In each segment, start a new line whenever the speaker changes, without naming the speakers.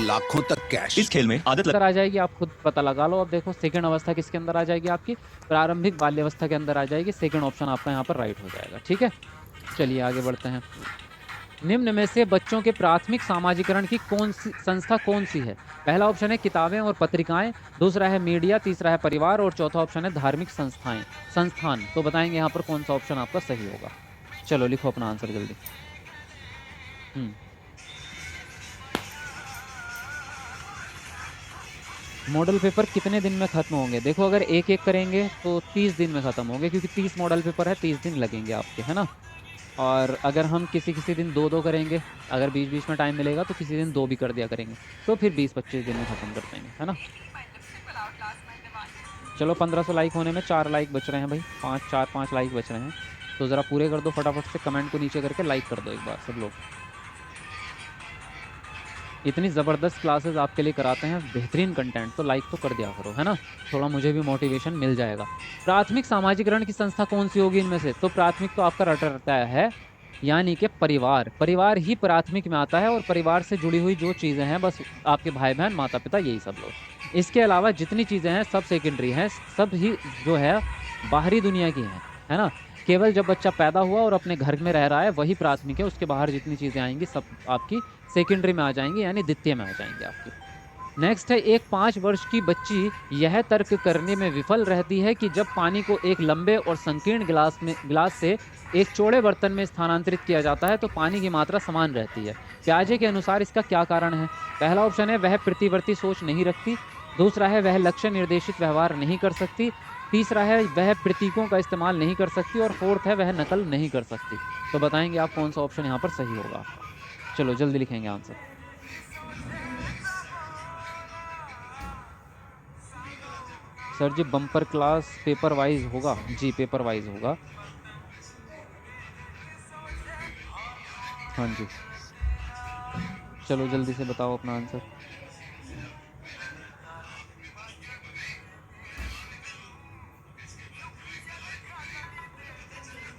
लाखों तक कैश।
इस खेल में आदत
अंदर आ जाएगी, आप खुद पता लगा लो। अब देखो सेकंड अवस्था किसके अंदर आ जाएगी, आपकी प्रारंभिक बाल्यावस्था के अंदर आ जाएगी। सेकंड ऑप्शन आपका यहाँ पर राइट हो जाएगा। ठीक है, चलिए आगे बढ़ते हैं। निम्न में से बच्चों के प्राथमिक सामाजिकरण की कौन सी संस्था कौन सी है? पहला ऑप्शन है किताबें और पत्रिकाएं, दूसरा है मीडिया, तीसरा है परिवार और चौथा ऑप्शन है धार्मिक संस्थाएं संस्थान। तो बताएंगे यहाँ पर कौन सा ऑप्शन आपका सही होगा। चलो लिखो अपना आंसर जल्दी। मॉडल पेपर कितने दिन में खत्म होंगे? देखो अगर एक एक करेंगे तो 30 दिन में खत्म होंगे, क्योंकि 30 मॉडल पेपर है, 30 दिन लगेंगे आपके, है ना। और अगर हम किसी किसी दिन दो करेंगे, अगर बीच बीच में टाइम मिलेगा तो किसी दिन 2 भी कर दिया करेंगे, तो फिर 20-25 दिन में ख़त्म कर देंगे, है ना। चलो 1500 लाइक होने में 4 लाइक बच रहे हैं भाई, 5 लाइक बच रहे हैं। तो ज़रा पूरे कर दो फटाफट से, कमेंट को नीचे करके लाइक कर दो एक बार सब लोग। इतनी ज़बरदस्त क्लासेस आपके लिए कराते हैं, बेहतरीन कंटेंट, तो लाइक तो कर दिया करो, है ना, थोड़ा मुझे भी मोटिवेशन मिल जाएगा। प्राथमिक सामाजिकरण की संस्था कौन सी होगी इनमें से? तो प्राथमिक तो आपका रटा रहता है, यानी कि परिवार। परिवार ही प्राथमिक में आता है, और परिवार से जुड़ी हुई जो चीज़ें हैं बस आपके भाई बहन माता पिता यही सब लोग। इसके अलावा जितनी चीज़ें हैं सब सेकेंडरी हैं, सब ही जो है बाहरी दुनिया की हैं, है ना। केवल जब बच्चा पैदा हुआ और अपने घर में रह रहा है वही प्राथमिक है, उसके बाहर जितनी चीज़ें आएंगी सब आपकी सेकेंडरी में आ जाएंगी, यानी द्वितीय में आ जाएंगे आपकी। नेक्स्ट है, एक 5 वर्ष की बच्ची यह तर्क करने में विफल रहती है कि जब पानी को एक लंबे और संकीर्ण गिलास से एक चौड़े बर्तन में स्थानांतरित किया जाता है तो पानी की मात्रा समान रहती है। प्याजे के अनुसार इसका क्या कारण है? पहला ऑप्शन है वह प्रतिवर्ती सोच नहीं रखती, दूसरा है वह लक्ष्य निर्देशित व्यवहार नहीं कर सकती, तीसरा है वह प्रतीकों का इस्तेमाल नहीं कर सकती, और फोर्थ है वह नकल नहीं कर सकती। तो बताएंगे आप कौन सा ऑप्शन यहाँ पर सही होगा। चलो जल्दी लिखेंगे आंसर। सर जी बम्पर क्लास पेपर वाइज होगा? जी पेपर वाइज होगा। हाँ जी, चलो जल्दी से बताओ अपना आंसर।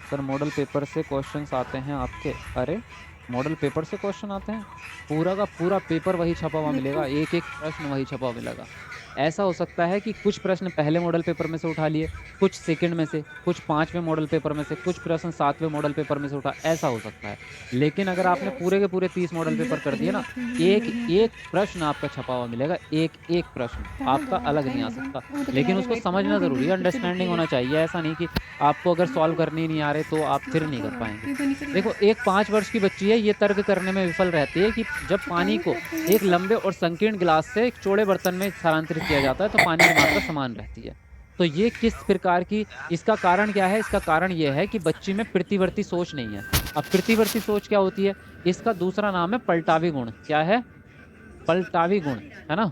सर मॉडल पेपर से क्वेश्चंस आते हैं आपके? अरे मॉडल पेपर से क्वेश्चन आते हैं? पूरा का पूरा पेपर वही छपा हुआ मिलेगा, एक एक प्रश्न वही छपा हुआ मिलेगा। ऐसा हो सकता है कि कुछ प्रश्न पहले मॉडल पेपर में से उठा लिए, कुछ सेकंड में से, कुछ 5वें मॉडल पेपर में से, कुछ प्रश्न 7वें मॉडल पेपर में से उठा, ऐसा हो सकता है। लेकिन अगर आपने पूरे के पूरे 30 मॉडल पेपर कर दिए ना, एक एक प्रश्न आपका छपा हुआ मिलेगा, एक एक प्रश्न आपका अलग नहीं आ सकता। लेकिन उसको समझना ज़रूरी है, अंडरस्टैंडिंग होना चाहिए। ऐसा नहीं कि आपको अगर सॉल्व करनी नहीं आ रहे तो आप फिर नहीं कर पाएंगे। देखो एक 5 वर्ष की बच्ची है, ये तर्क करने में विफल रहती है कि जब पानी को एक लंबे और संकीर्ण गिलास से एक चौड़े बर्तन में स्थानांतरित किया जाता है तो पानी की मात्रा समान रहती है। तो ये किस प्रकार की, इसका कारण क्या है? इसका कारण ये है कि बच्ची में प्रतिवर्ती सोच नहीं है। अब प्रतिवर्ती सोच क्या होती है? इसका दूसरा नाम है पलटावी गुण। क्या है? पलटावी गुण, है ना।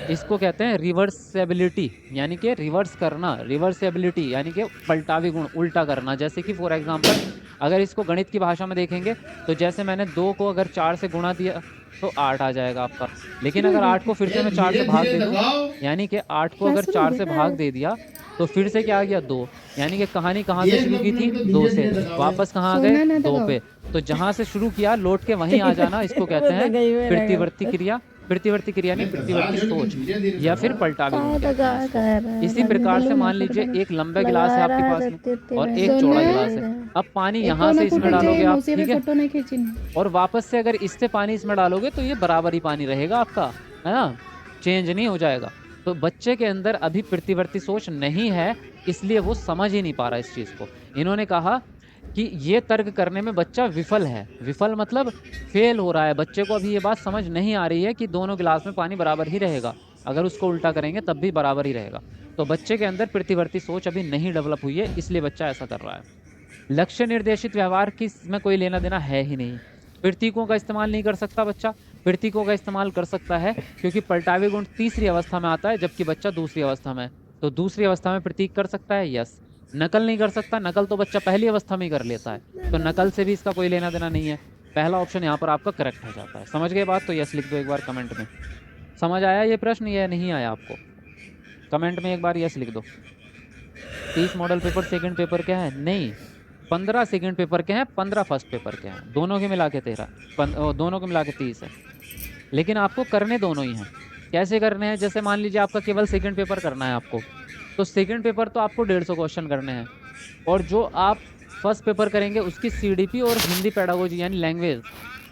इसको कहते हैं रिवर्सेबिलिटी, यानी कि रिवर्स करना, रिवर्सेबिलिटी यानी कि पलटावी गुण, उल्टा करना। जैसे कि फॉर एग्जांपल अगर इसको गणित की भाषा में देखेंगे तो जैसे मैंने 2 को अगर 4 से गुणा दिया तो 8 आ जाएगा आपका। लेकिन अगर 8 को फिर से मैं 4 से भाग दे दूं, यानी कि 8 को अगर 4 से भाग दे दिया तो फिर से क्या आ गया? 2। यानी कि कहानी कहाँ से शुरू की थी? 2 से। वापस कहाँ आ गए? 2 पे। तो जहाँ से शुरू किया लौट के वहीं आ जाना, इसको कहते हैं प्रतिवर्ती क्रिया। प्रतिवर्ती क्रिया नहीं, प्रतिवर्ती सोच या फिर पलटावी गुण कहते हैं। इसी प्रकार से मान लीजिए एक लंबा गिलास है आपके पास में और एक चौड़ा गिलास है। अब पानी यहाँ से इसमें डालोगे आप, ठीक है, और वापस से अगर इससे पानी इसमें डालोगे तो ये बराबर ही पानी रहेगा आपका, है ना, चेंज नहीं हो जाएगा। तो बच्चे के अंदर अभी प्रतिवर्ती सोच नहीं है, इसलिए वो समझ ही नहीं पा रहा इस चीज़ को। इन्होंने कहा कि ये तर्क करने में बच्चा विफल है। विफल मतलब फेल हो रहा है, बच्चे को अभी ये बात समझ नहीं आ रही है कि दोनों गिलास में पानी बराबर ही रहेगा, अगर उसको उल्टा करेंगे तब भी बराबर ही रहेगा। तो बच्चे के अंदर प्रतिवर्ती सोच अभी नहीं डेवलप हुई है, इसलिए बच्चा ऐसा कर रहा है। लक्ष्य निर्देशित व्यवहार की इसमें कोई लेना देना है ही नहीं। प्रतीकों का इस्तेमाल नहीं कर सकता बच्चा, प्रतीकों का इस्तेमाल कर सकता है क्योंकि पलटावी गुण तीसरी अवस्था में आता है जबकि बच्चा दूसरी अवस्था में। तो दूसरी अवस्था में प्रतीक कर सकता है, यस। नकल नहीं कर सकता, नकल तो बच्चा पहली अवस्था में ही कर लेता है, तो नकल से भी इसका कोई लेना देना नहीं है। पहला ऑप्शन यहाँ पर आपका करेक्ट हो जाता है। समझ गए बात? तो यस लिख दो एक बार कमेंट में। समझ आया ये प्रश्न या नहीं आया आपको? कमेंट में एक बार यस लिख दो। 30 मॉडल पेपर सेकंड पेपर क्या है? नहीं, 15 सेकंड पेपर के हैं, 15 फर्स्ट पेपर के हैं, दोनों के मिला के 13, दोनों के मिला के 30 है। लेकिन आपको करने दोनों ही हैं। कैसे करने हैं? जैसे मान लीजिए आपका केवल सेकंड पेपर करना है आपको, तो सेकंड पेपर तो आपको 150 क्वेश्चन करने हैं, और जो आप फर्स्ट पेपर करेंगे उसकी सीडीपी और हिंदी पेडागोजी यानी लैंग्वेज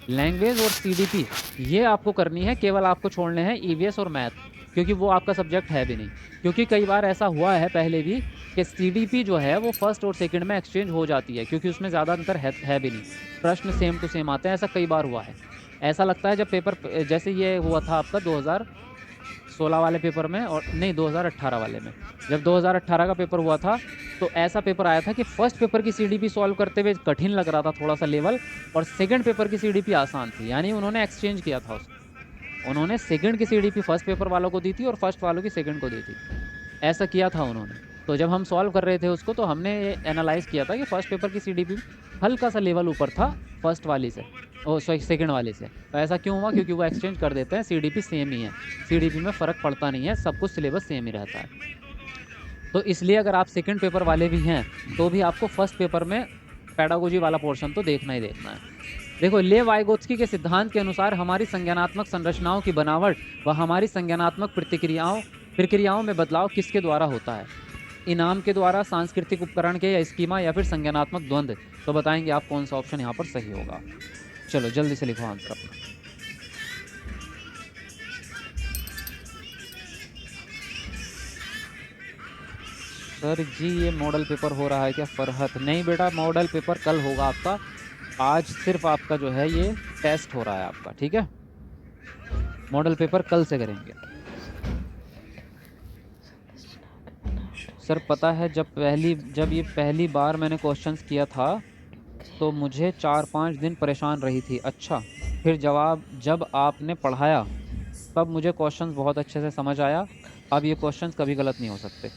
लैंग्वेज और सीडीपी ये आपको करनी है। केवल आपको छोड़ने हैं ईवीएस और मैथ, क्योंकि वो आपका सब्जेक्ट है भी नहीं। क्योंकि कई बार ऐसा हुआ है पहले भी कि सीडीपी जो है वो फर्स्ट और सेकंड में एक्सचेंज हो जाती है, क्योंकि उसमें ज़्यादा अंतर है भी नहीं, प्रश्न सेम टू सेम आते हैं। ऐसा कई बार हुआ है। ऐसा लगता है जब पेपर जैसे ये हुआ था आपका 2016 वाले पेपर में, और नहीं 2018 वाले में, जब 2018 का पेपर हुआ था तो ऐसा पेपर आया था कि फर्स्ट पेपर की सीडीपी सॉल्व करते हुए कठिन लग रहा था थोड़ा सा लेवल, और सेकंड पेपर की सीडीपी आसान थी। यानी उन्होंने एक्सचेंज किया था उसको, उन्होंने सेकंड की सीडीपी फर्स्ट पेपर वालों को दी थी और फर्स्ट वालों की सेकंड को दी थी। ऐसा किया था उन्होंने। तो जब हम सॉल्व कर रहे थे उसको तो हमने ये एनालाइज किया था कि फर्स्ट पेपर की सीडीपी हल्का सा लेवल ऊपर था फर्स्ट वाली से, ओ सॉरी सेकंड वाले से। तो ऐसा क्यों हुआ? क्योंकि वो एक्सचेंज कर देते हैं, सीडीपी सेम ही है, सीडीपी में फ़र्क पड़ता नहीं है, सब कुछ सिलेबस सेम ही रहता है। तो इसलिए अगर आप सेकंड पेपर वाले भी हैं तो भी आपको फर्स्ट पेपर में पेडागोजी वाला पोर्शन तो देखना ही देखना है। देखो, लेव वाइगोत्स्की के सिद्धांत के अनुसार हमारी संज्ञानात्मक संरचनाओं की बनावट व हमारी संज्ञानात्मक प्रक्रियाओं में बदलाव किसके द्वारा होता है? इनाम के द्वारा, सांस्कृतिक उपकरण के, या स्कीमा, या फिर संज्ञानात्मक द्वंद्व? तो बताएंगे आप कौन सा ऑप्शन यहाँ पर सही होगा। चलो जल्दी से लिखो आंसर अपना। सर जी ये मॉडल पेपर हो रहा है क्या फरहत? नहीं बेटा, मॉडल पेपर कल होगा आपका, आज सिर्फ आपका जो है ये टेस्ट हो रहा है आपका, ठीक है? मॉडल पेपर कल से करेंगे। सर पता है जब ये पहली बार मैंने क्वेश्चंस किया था तो मुझे 4-5 दिन परेशान रही थी। अच्छा, फिर जब आपने पढ़ाया तब मुझे क्वेश्चंस बहुत अच्छे से समझ आया। अब ये क्वेश्चंस कभी गलत नहीं हो सकते।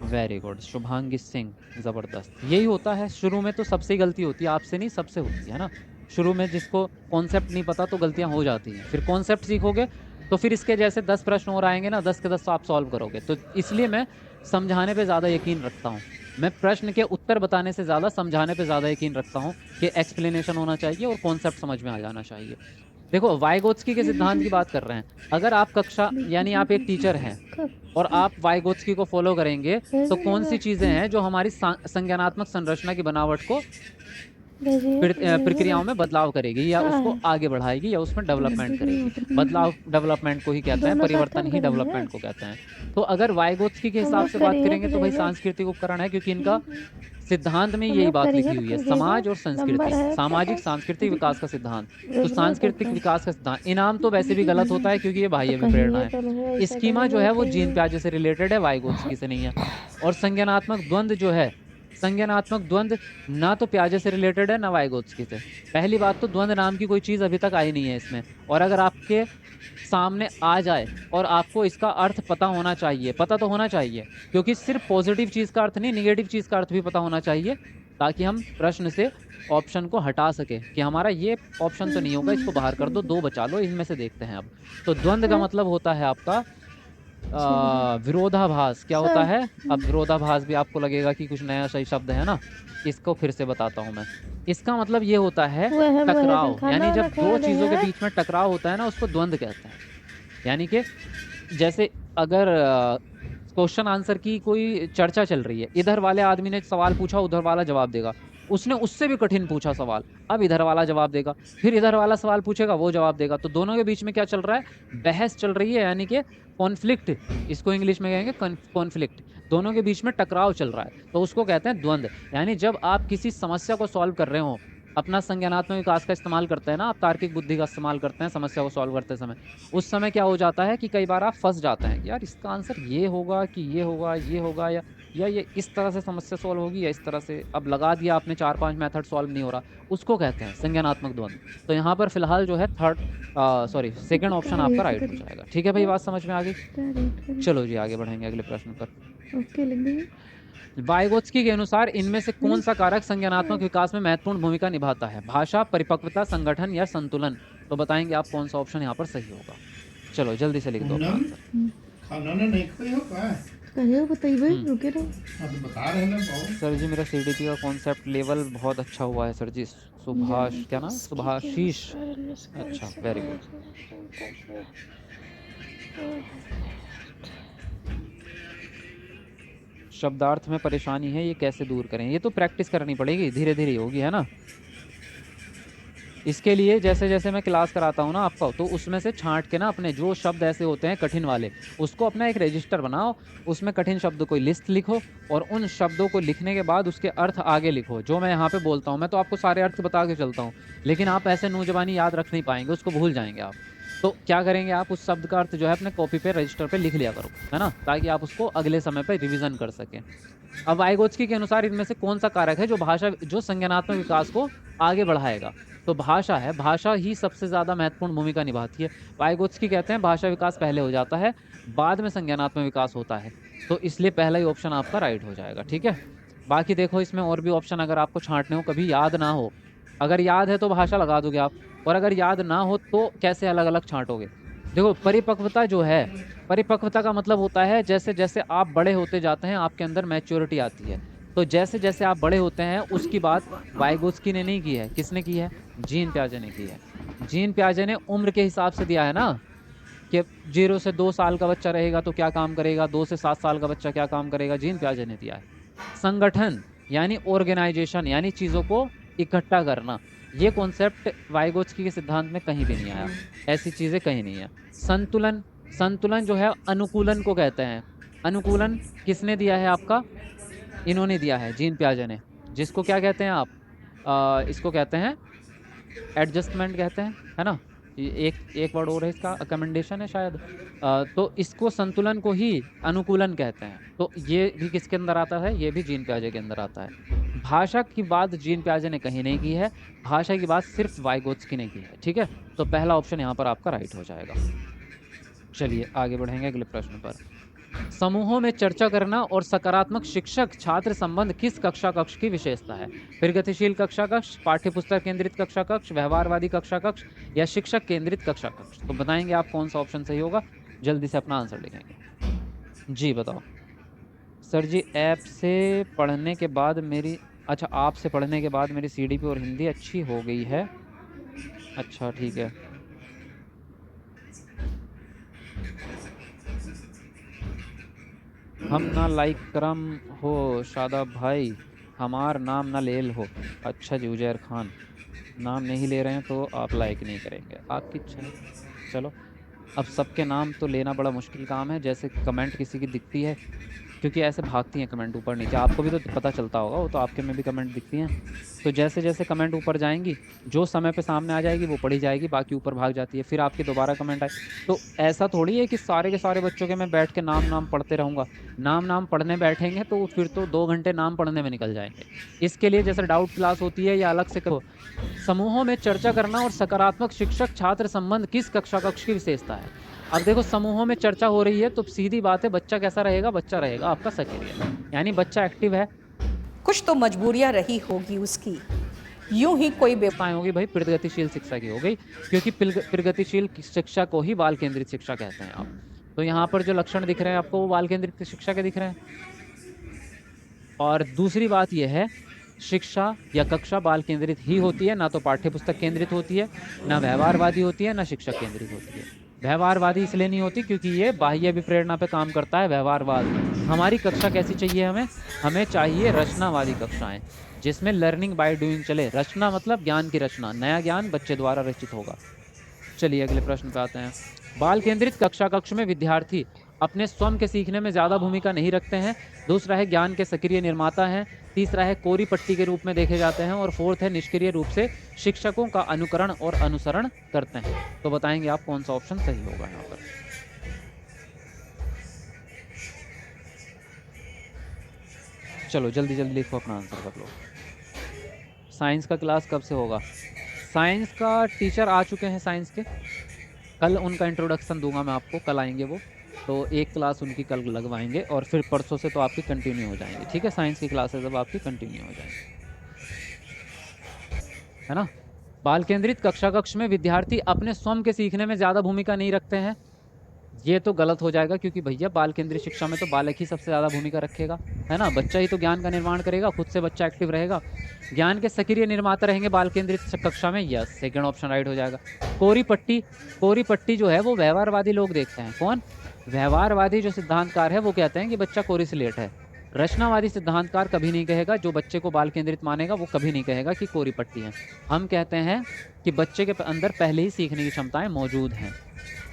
वेरी गुड शुभांगी सिंह, ज़बरदस्त। यही होता है, शुरू में तो सबसे ही गलती होती है, आपसे नहीं सबसे होती है ना। शुरू में जिसको कॉन्सेप्ट नहीं पता तो गलतियां हो जाती हैं, फिर कॉन्सेप्ट सीखोगे तो फिर इसके जैसे 10 प्रश्न और आएंगे ना, 10 के 10 आप सॉल्व करोगे। तो इसलिए मैं समझाने पे ज़्यादा यकीन रखता हूँ। मैं प्रश्न के उत्तर बताने से ज़्यादा समझाने पे ज़्यादा यकीन रखता हूँ कि एक्सप्लेनेशन होना चाहिए और कॉन्सेप्ट समझ में आ जाना चाहिए। देखो, वाइगोत्स्की के सिद्धांत की बात कर रहे हैं। अगर आप कक्षा यानी आप एक टीचर हैं और आप वाइगोत्स्की को फॉलो करेंगे तो कौन सी चीज़ें हैं जो हमारी संज्ञानात्मक संरचना की बनावट को प्रक्रियाओं में बदलाव करेगी, या उसको आगे बढ़ाएगी, या उसमें डेवलपमेंट करेगी। बदलाव डेवलपमेंट को ही कहते हैं, परिवर्तन ही डेवलपमेंट को कहते हैं। तो अगर वाइगोत्स्की के हिसाब से बात करेंगे तो भाई सांस्कृतिक उपकरण है, क्योंकि इनका सिद्धांत में यही बात लिखी हुई है, समाज और संस्कृति, सामाजिक सांस्कृतिक विकास का सिद्धांत। तो सांस्कृतिक विकास का सिद्धांत। इनाम तो वैसे भी गलत होता है क्योंकि ये बाह्य प्रेरणा है। स्कीमा जो है वो जीन प्याजे से रिलेटेड है, वाइगोत्स्की से नहीं है। और संज्ञानात्मक द्वंद्व जो है, संज्ञानात्मक द्वंद्व ना तो प्याजे से रिलेटेड है ना वाइगोत्स्की से। पहली बात तो द्वंद्व नाम की कोई चीज़ अभी तक आई नहीं है इसमें, और अगर आपके सामने आ जाए और आपको इसका अर्थ पता होना चाहिए, पता तो होना चाहिए, क्योंकि सिर्फ पॉजिटिव चीज़ का अर्थ नहीं, निगेटिव चीज़ का अर्थ भी पता होना चाहिए, ताकि हम प्रश्न से ऑप्शन को हटा सके कि हमारा ये ऑप्शन तो नहीं होगा, इसको बाहर कर दो, 2 बचा लो, इनमें से देखते हैं अब। तो द्वंद्व का मतलब होता है आपका विरोधाभास। क्या होता है? अब विरोधाभास भी आपको लगेगा कि कुछ नया सही शब्द है ना, इसको फिर से बताता हूँ मैं। इसका मतलब ये होता है टकराव, यानी जब दो चीज़ों के बीच में टकराव होता है ना, उसको द्वंद्व कहते हैं। यानी कि जैसे अगर क्वेश्चन आंसर की कोई चर्चा चल रही है, इधर वाले आदमी ने सवाल पूछा, उधर वाला जवाब देगा, उसने उससे भी कठिन पूछा सवाल, अब इधर वाला जवाब देगा, फिर इधर वाला सवाल पूछेगा, वो जवाब देगा, तो दोनों के बीच में क्या चल रहा है? बहस चल रही है, यानी कि कॉन्फ्लिक्ट, इसको इंग्लिश में कहेंगे कॉन्फ्लिक्ट। दोनों के बीच में टकराव चल रहा है, तो उसको कहते हैं द्वंद्व। यानी जब आप किसी समस्या को सॉल्व कर रहे हो, अपना संज्ञानात्मक विकास का इस्तेमाल करते हैं ना, आप तार्किक बुद्धि का इस्तेमाल करते हैं समस्या को सॉल्व करते समय, उस समय क्या हो जाता है कि कई बार आप फंस जाते हैं कि यार इसका आंसर ये होगा कि ये होगा, ये होगा, या ये इस तरह से समस्या सॉल्व होगी या इस तरह से। अब लगा दिया आपने 4-5 मेथड, सॉल्व नहीं हो रहा, उसको कहते हैं संज्ञानात्मक द्वंद्व। तो यहाँ पर फिलहाल जो है सेकंड ऑप्शन आपका राइट हो जाएगा। ठीक है भाई, बात समझ में आ गई? चलो जी आगे बढ़ेंगे अगले प्रश्न पर।
ओके, लिख दीजिए।
वाइगोत्स्की के अनुसार इनमें से कौन सा कारक संज्ञानात्मक विकास में महत्वपूर्ण भूमिका निभाता है? भाषा, परिपक्वता, संगठन, या संतुलन? तो बताएंगे आप कौन सा ऑप्शन यहाँ पर सही होगा। चलो जल्दी से लिख दो अपना आंसर।
खाना ना नहीं खाई हो का
कहिए बताइए, रुके रहो।
हाँ तो बता रहे ना बहुत।
सर जी मेरा सीडीपी का कॉन्सेप्ट लेवल बहुत अच्छा हुआ है सर जी, सुभाष, क्या नाम, सुभाशीष। अच्छा, वेरी गुड। शब्दार्थ में परेशानी है, ये कैसे दूर करें? ये तो प्रैक्टिस करनी पड़ेगी, धीरे धीरे होगी, है ना। इसके लिए जैसे जैसे मैं क्लास कराता हूँ ना आपको, तो उसमें से छांट के ना अपने जो शब्द ऐसे होते हैं कठिन वाले, उसको अपना एक रजिस्टर बनाओ, उसमें कठिन शब्द कोई लिस्ट लिखो, और उन शब्दों को लिखने के बाद उसके अर्थ आगे लिखो। जो मैं यहाँ पे बोलता हूँ, मैं तो आपको सारे अर्थ बता के चलता हूँ, लेकिन आप ऐसे नौजवानी याद रख नहीं पाएंगे, उसको भूल जाएंगे आप। तो क्या करेंगे आप, उस शब्द का अर्थ जो है अपने कॉपी पे, रजिस्टर पे लिख लिया करो, है ना, ताकि आप उसको अगले समय पे रिवीजन कर सकें। अब वाइगोत्स्की के अनुसार इनमें से कौन सा कारक है जो संज्ञानात्मक विकास को आगे बढ़ाएगा? तो भाषा है, भाषा ही सबसे ज़्यादा महत्वपूर्ण भूमिका निभाती है। वाइगोत्स्की कहते हैं भाषा विकास पहले हो जाता है, बाद में संज्ञानात्मक विकास होता है। तो इसलिए पहला ही ऑप्शन आपका राइट हो जाएगा, ठीक है। बाकी देखो इसमें और भी ऑप्शन अगर आपको छांटने हो, कभी याद ना हो, अगर याद है तो भाषा लगा दोगे आप, और अगर याद ना हो तो कैसे अलग अलग छांटोगे? देखो परिपक्वता जो है, परिपक्वता का मतलब होता है जैसे जैसे आप बड़े होते जाते हैं आपके अंदर मैच्योरिटी आती है। तो जैसे जैसे आप बड़े होते हैं, उसकी बात वाइगोत्स्की ने नहीं की है, किसने की है? जीन प्याजे ने की है। जीन प्याजे ने उम्र के हिसाब से दिया है ना, कि 0 से 2 साल का बच्चा रहेगा तो क्या काम करेगा, 2 से 7 साल का बच्चा क्या काम करेगा, जीन प्याजे ने दिया है। संगठन यानी ऑर्गेनाइजेशन, यानी चीज़ों को इकट्ठा करना, ये कॉन्सेप्ट वाइगोत्स्की के सिद्धांत में कहीं भी नहीं आया, ऐसी चीज़ें कहीं नहीं है। संतुलन, संतुलन जो है अनुकूलन को कहते हैं। अनुकूलन किसने दिया है आपका? इन्होंने दिया है, जीन प्याजे ने। जिसको क्या कहते हैं आप, इसको कहते हैं एडजस्टमेंट कहते हैं, है ना। ये एक वर्ड और है इसका, अकमेंडेशन है शायद। तो इसको, संतुलन को ही अनुकूलन कहते हैं। तो ये भी किसके अंदर आता है? ये भी जीन प्याजे के अंदर आता है। भाषा की बात जीन प्याजे ने कहीं नहीं की है, भाषा की बात सिर्फ वाइगोत्स्की ने की है, ठीक है। तो पहला ऑप्शन यहाँ पर आपका राइट हो जाएगा। चलिए आगे बढ़ेंगे अगले प्रश्न पर। समूहों में चर्चा करना और सकारात्मक शिक्षक छात्र संबंध किस कक्षा कक्ष की विशेषता है? प्रगतिशील कक्षा कक्ष, पाठ्यपुस्तक केंद्रित कक्षा कक्ष, व्यवहारवादी कक्षा कक्ष, या शिक्षक केंद्रित कक्षा कक्ष? तो बताएंगे आप कौन सा ऑप्शन सही होगा, जल्दी से अपना आंसर लिखेंगे। जी बताओ। सर जी ऐप से पढ़ने के बाद मेरी, अच्छा आपसे पढ़ने के बाद मेरी सीडीपी और हिंदी अच्छी हो गई है। अच्छा ठीक है। हम ना लाइक करम हो शादाब भाई, हमार नाम ना लेल हो। अच्छा जी उजैर खान, नाम नहीं ले रहे हैं तो आप लाइक नहीं करेंगे, आपकी इच्छा है। चलो, अब सबके नाम तो लेना बड़ा मुश्किल काम है। जैसे कमेंट किसी की दिखती है, क्योंकि ऐसे भागती हैं कमेंट ऊपर नीचे, आपको भी तो पता चलता होगा, वो तो आपके में भी कमेंट दिखती हैं। तो जैसे जैसे कमेंट ऊपर जाएंगी, जो समय पे सामने आ जाएगी वो पढ़ी जाएगी, बाकी ऊपर भाग जाती है, फिर आपकी दोबारा कमेंट आए। तो ऐसा थोड़ी है कि सारे के सारे बच्चों के मैं बैठ के नाम पढ़ते रहूँगा। नाम पढ़ने बैठेंगे तो फिर तो 2 घंटे नाम पढ़ने में निकल जाएंगे। इसके लिए जैसे डाउट क्लास होती है या अलग से करो। समूहों में चर्चा करना और सकारात्मक शिक्षक छात्र संबंध किस कक्षा कक्ष की विशेषता है? अब देखो समूहों में चर्चा हो रही है तो सीधी बात है, बच्चा कैसा रहेगा? बच्चा रहेगा आपका सक्रिय, यानी बच्चा एक्टिव है।
कुछ तो मजबूरियां रही होगी उसकी, यूं ही कोई
व्यवस्थाएं होगी भाई, प्रगतिशील शिक्षा की हो गई, क्योंकि प्रगतिशील शिक्षा को ही बाल केंद्रित शिक्षा कहते हैं आप। तो यहाँ पर जो लक्षण दिख रहे हैं आपको वो बाल केंद्रित शिक्षा के दिख रहे हैं। और दूसरी बात यह है, शिक्षा या कक्षा बाल केंद्रित ही होती है, ना तो पाठ्य पुस्तक केंद्रित होती है, ना व्यवहारवादी होती है, ना शिक्षक केंद्रित होती है। व्यवहारवादी इसलिए नहीं होती क्योंकि ये बाह्य विप्रेरणा पे काम करता है व्यवहारवाद। हमारी कक्षा कैसी चाहिए? हमें चाहिए रचनावादी कक्षाएं, जिसमें लर्निंग बाय डूइंग चले। रचना मतलब ज्ञान की रचना, नया ज्ञान बच्चे द्वारा रचित होगा। चलिए अगले प्रश्न पे आते हैं। बाल केंद्रित कक्षा कक्ष में विद्यार्थी अपने स्वयं के सीखने में ज़्यादा भूमिका नहीं रखते हैं। दूसरा है ज्ञान के सक्रिय निर्माता हैं। तीसरा है कोरी पट्टी के रूप में देखे जाते हैं। और फोर्थ है निष्क्रिय रूप से शिक्षकों का अनुकरण और अनुसरण करते हैं। तो बताएंगे आप कौन सा ऑप्शन सही होगा यहाँ पर? चलो जल्दी जल्दी लिखो, अपना आंसर कर लो। साइंस का क्लास कब से होगा? साइंस का टीचर आ चुके हैं साइंस के, कल उनका इंट्रोडक्शन दूंगा मैं आपको, कल आएंगे वो, तो एक क्लास उनकी कल लगवाएंगे और फिर परसों से तो आपकी कंटिन्यू हो जाएंगी, ठीक है। साइंस की क्लासेस अब आपकी कंटिन्यू हो जाएंगी, है ना। बाल केंद्रित कक्षा कक्ष में विद्यार्थी अपने स्वयं के सीखने में ज़्यादा भूमिका नहीं रखते हैं। ये तो गलत हो जाएगा, क्योंकि भैया बाल केंद्रित शिक्षा में तो बालक ही सबसे ज़्यादा भूमिका रखेगा, है ना। बच्चा ही तो ज्ञान का निर्माण करेगा, खुद से बच्चा एक्टिव रहेगा, ज्ञान के सक्रिय निर्माता रहेंगे बाल केंद्रित कक्षा में। यस, सेकंड ऑप्शन राइट हो जाएगा। कोरी पट्टी, कोरी पट्टी जो है वो व्यवहारवादी लोग देखते हैं। कौन? व्यवहारवादी जो सिद्धांतकार है वो कहते हैं कि बच्चा कोरिसलेट है। रचनावादी सिद्धांतकार कभी नहीं कहेगा, जो बच्चे को बाल केंद्रित मानेगा वो कभी नहीं कहेगा कि कोरी पट्टी है। हम कहते हैं कि बच्चे के अंदर पहले ही सीखने की क्षमताएं मौजूद हैं।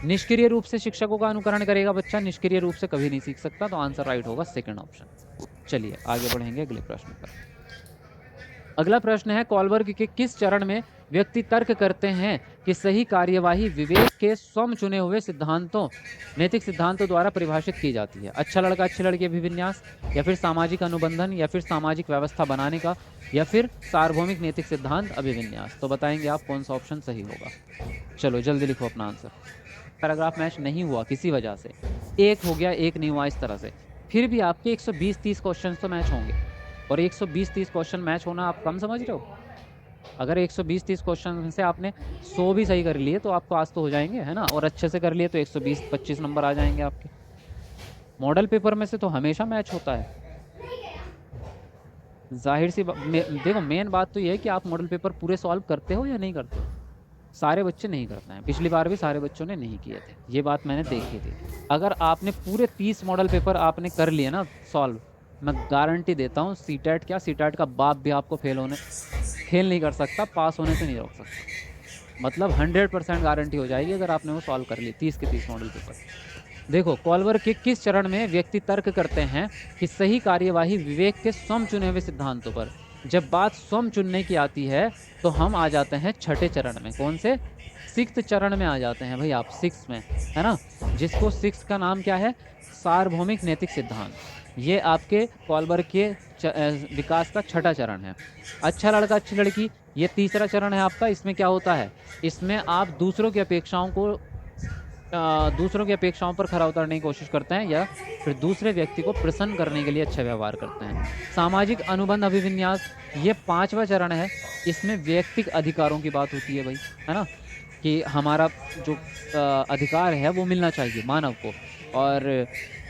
निष्क्रिय रूप से शिक्षकों का अनुकरण करेगा बच्चा, निष्क्रिय रूप से कभी नहीं सीख सकता, तो आंसर राइट होगा सेकंड ऑप्शन। चलिए आगे बढ़ेंगे अगले प्रश्न पर। अगला प्रश्न है, कॉलबर्ग के किस चरण में व्यक्ति तर्क करते हैं कि सही कार्यवाही विवेक के स्वयं चुने हुए सिद्धांतों, नैतिक सिद्धांतों द्वारा परिभाषित की जाती है? अच्छा लड़का अच्छी लड़की अभिविन्यास, या फिर सामाजिक अनुबंधन, या फिर सामाजिक व्यवस्था बनाने का, या फिर सार्वभौमिक नैतिक सिद्धांत अभिविन्यास? तो बताएंगे आप कौन सा ऑप्शन सही होगा। चलो जल्दी लिखो अपना आंसर। पैराग्राफ मैच नहीं हुआ किसी वजह से, एक हो गया एक नहीं हुआ, इस तरह से फिर भी आपके 120-30 क्वेश्चन तो मैच होंगे, और 120-30 क्वेश्चन मैच होना आप कम समझ रहे हो? अगर 120-30 क्वेश्चन से आपने 100 भी सही कर लिए तो आपको पास तो हो जाएंगे, है ना, और अच्छे से कर लिए तो 120-25 नंबर आ जाएंगे आपके। मॉडल पेपर में से तो हमेशा मैच होता है, जाहिर सी देखो मेन बात तो ये है कि आप मॉडल पेपर पूरे सॉल्व करते हो या नहीं करते हो। सारे बच्चे नहीं करते हैं, पिछली बार भी सारे बच्चों ने नहीं किए थे, ये बात मैंने देखी थी। अगर आपने पूरे 30 मॉडल पेपर आपने कर लिए ना सॉल्व, मैं गारंटी देता हूँ सीटेट क्या, सीटेट का बाप भी आपको फेल नहीं कर सकता, पास होने से नहीं रोक सकता। मतलब 100% गारंटी हो जाएगी अगर आपने वो सॉल्व कर ली 30 के 30 मॉडल पेपर। देखो, कॉलबर्ग के किस चरण में व्यक्ति तर्क करते हैं कि सही कार्यवाही विवेक के स्वयं चुने हुए सिद्धांतों पर? जब बात स्वयं चुनने की आती है तो हम आ जाते हैं छठे चरण में। कौन से? 6th चरण में आ जाते हैं भाई आप, 6 में, है ना, जिसको 6 का नाम क्या है? सार्वभौमिक नैतिक सिद्धांत। ये आपके कॉलबर्ग के विकास का छठा चरण है। अच्छा लड़का अच्छी लड़की, ये तीसरा चरण है आपका। इसमें क्या होता है? इसमें आप दूसरों की अपेक्षाओं पर खरा उतरने की कोशिश करते हैं, या फिर दूसरे व्यक्ति को प्रसन्न करने के लिए अच्छा व्यवहार करते हैं। सामाजिक अनुबंध अभिविन्यास, ये 5वां चरण है। इसमें व्यक्तिगत अधिकारों की बात होती है भाई, है ना, कि हमारा जो अधिकार है वो मिलना चाहिए मानव को, और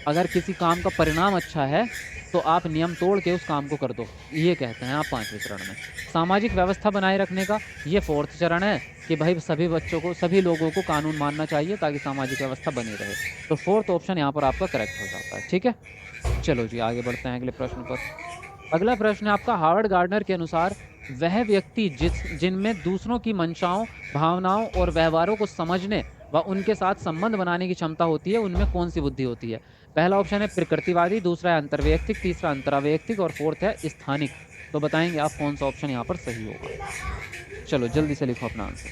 अगर किसी काम का परिणाम अच्छा है तो आप नियम तोड़ के उस काम को कर दो, ये कहते हैं आप 5वें चरण में। सामाजिक व्यवस्था बनाए रखने का, ये 4th चरण है, कि भाई सभी बच्चों को, सभी लोगों को कानून मानना चाहिए ताकि सामाजिक व्यवस्था बनी रहे। तो 4th ऑप्शन यहाँ पर आपका करेक्ट हो जाता है। ठीक है, चलो जी आगे बढ़ते हैं अगले प्रश्न पर। अगला प्रश्न है आपका, हार्वर्ड गार्डनर के अनुसार वह व्यक्ति जिनमें दूसरों की मंशाओं, भावनाओं और व्यवहारों को समझने व उनके साथ संबंध बनाने की क्षमता होती है, उनमें कौन सी बुद्धि होती है? पहला ऑप्शन है प्रकृतिवादी, दूसरा है अंतर्वैयक्तिक, तीसरा अंतरावैयक्तिक, और 4th है स्थानिक। तो बताएंगे आप कौन सा ऑप्शन यहाँ पर सही होगा। चलो जल्दी से लिखो अपना आंसर।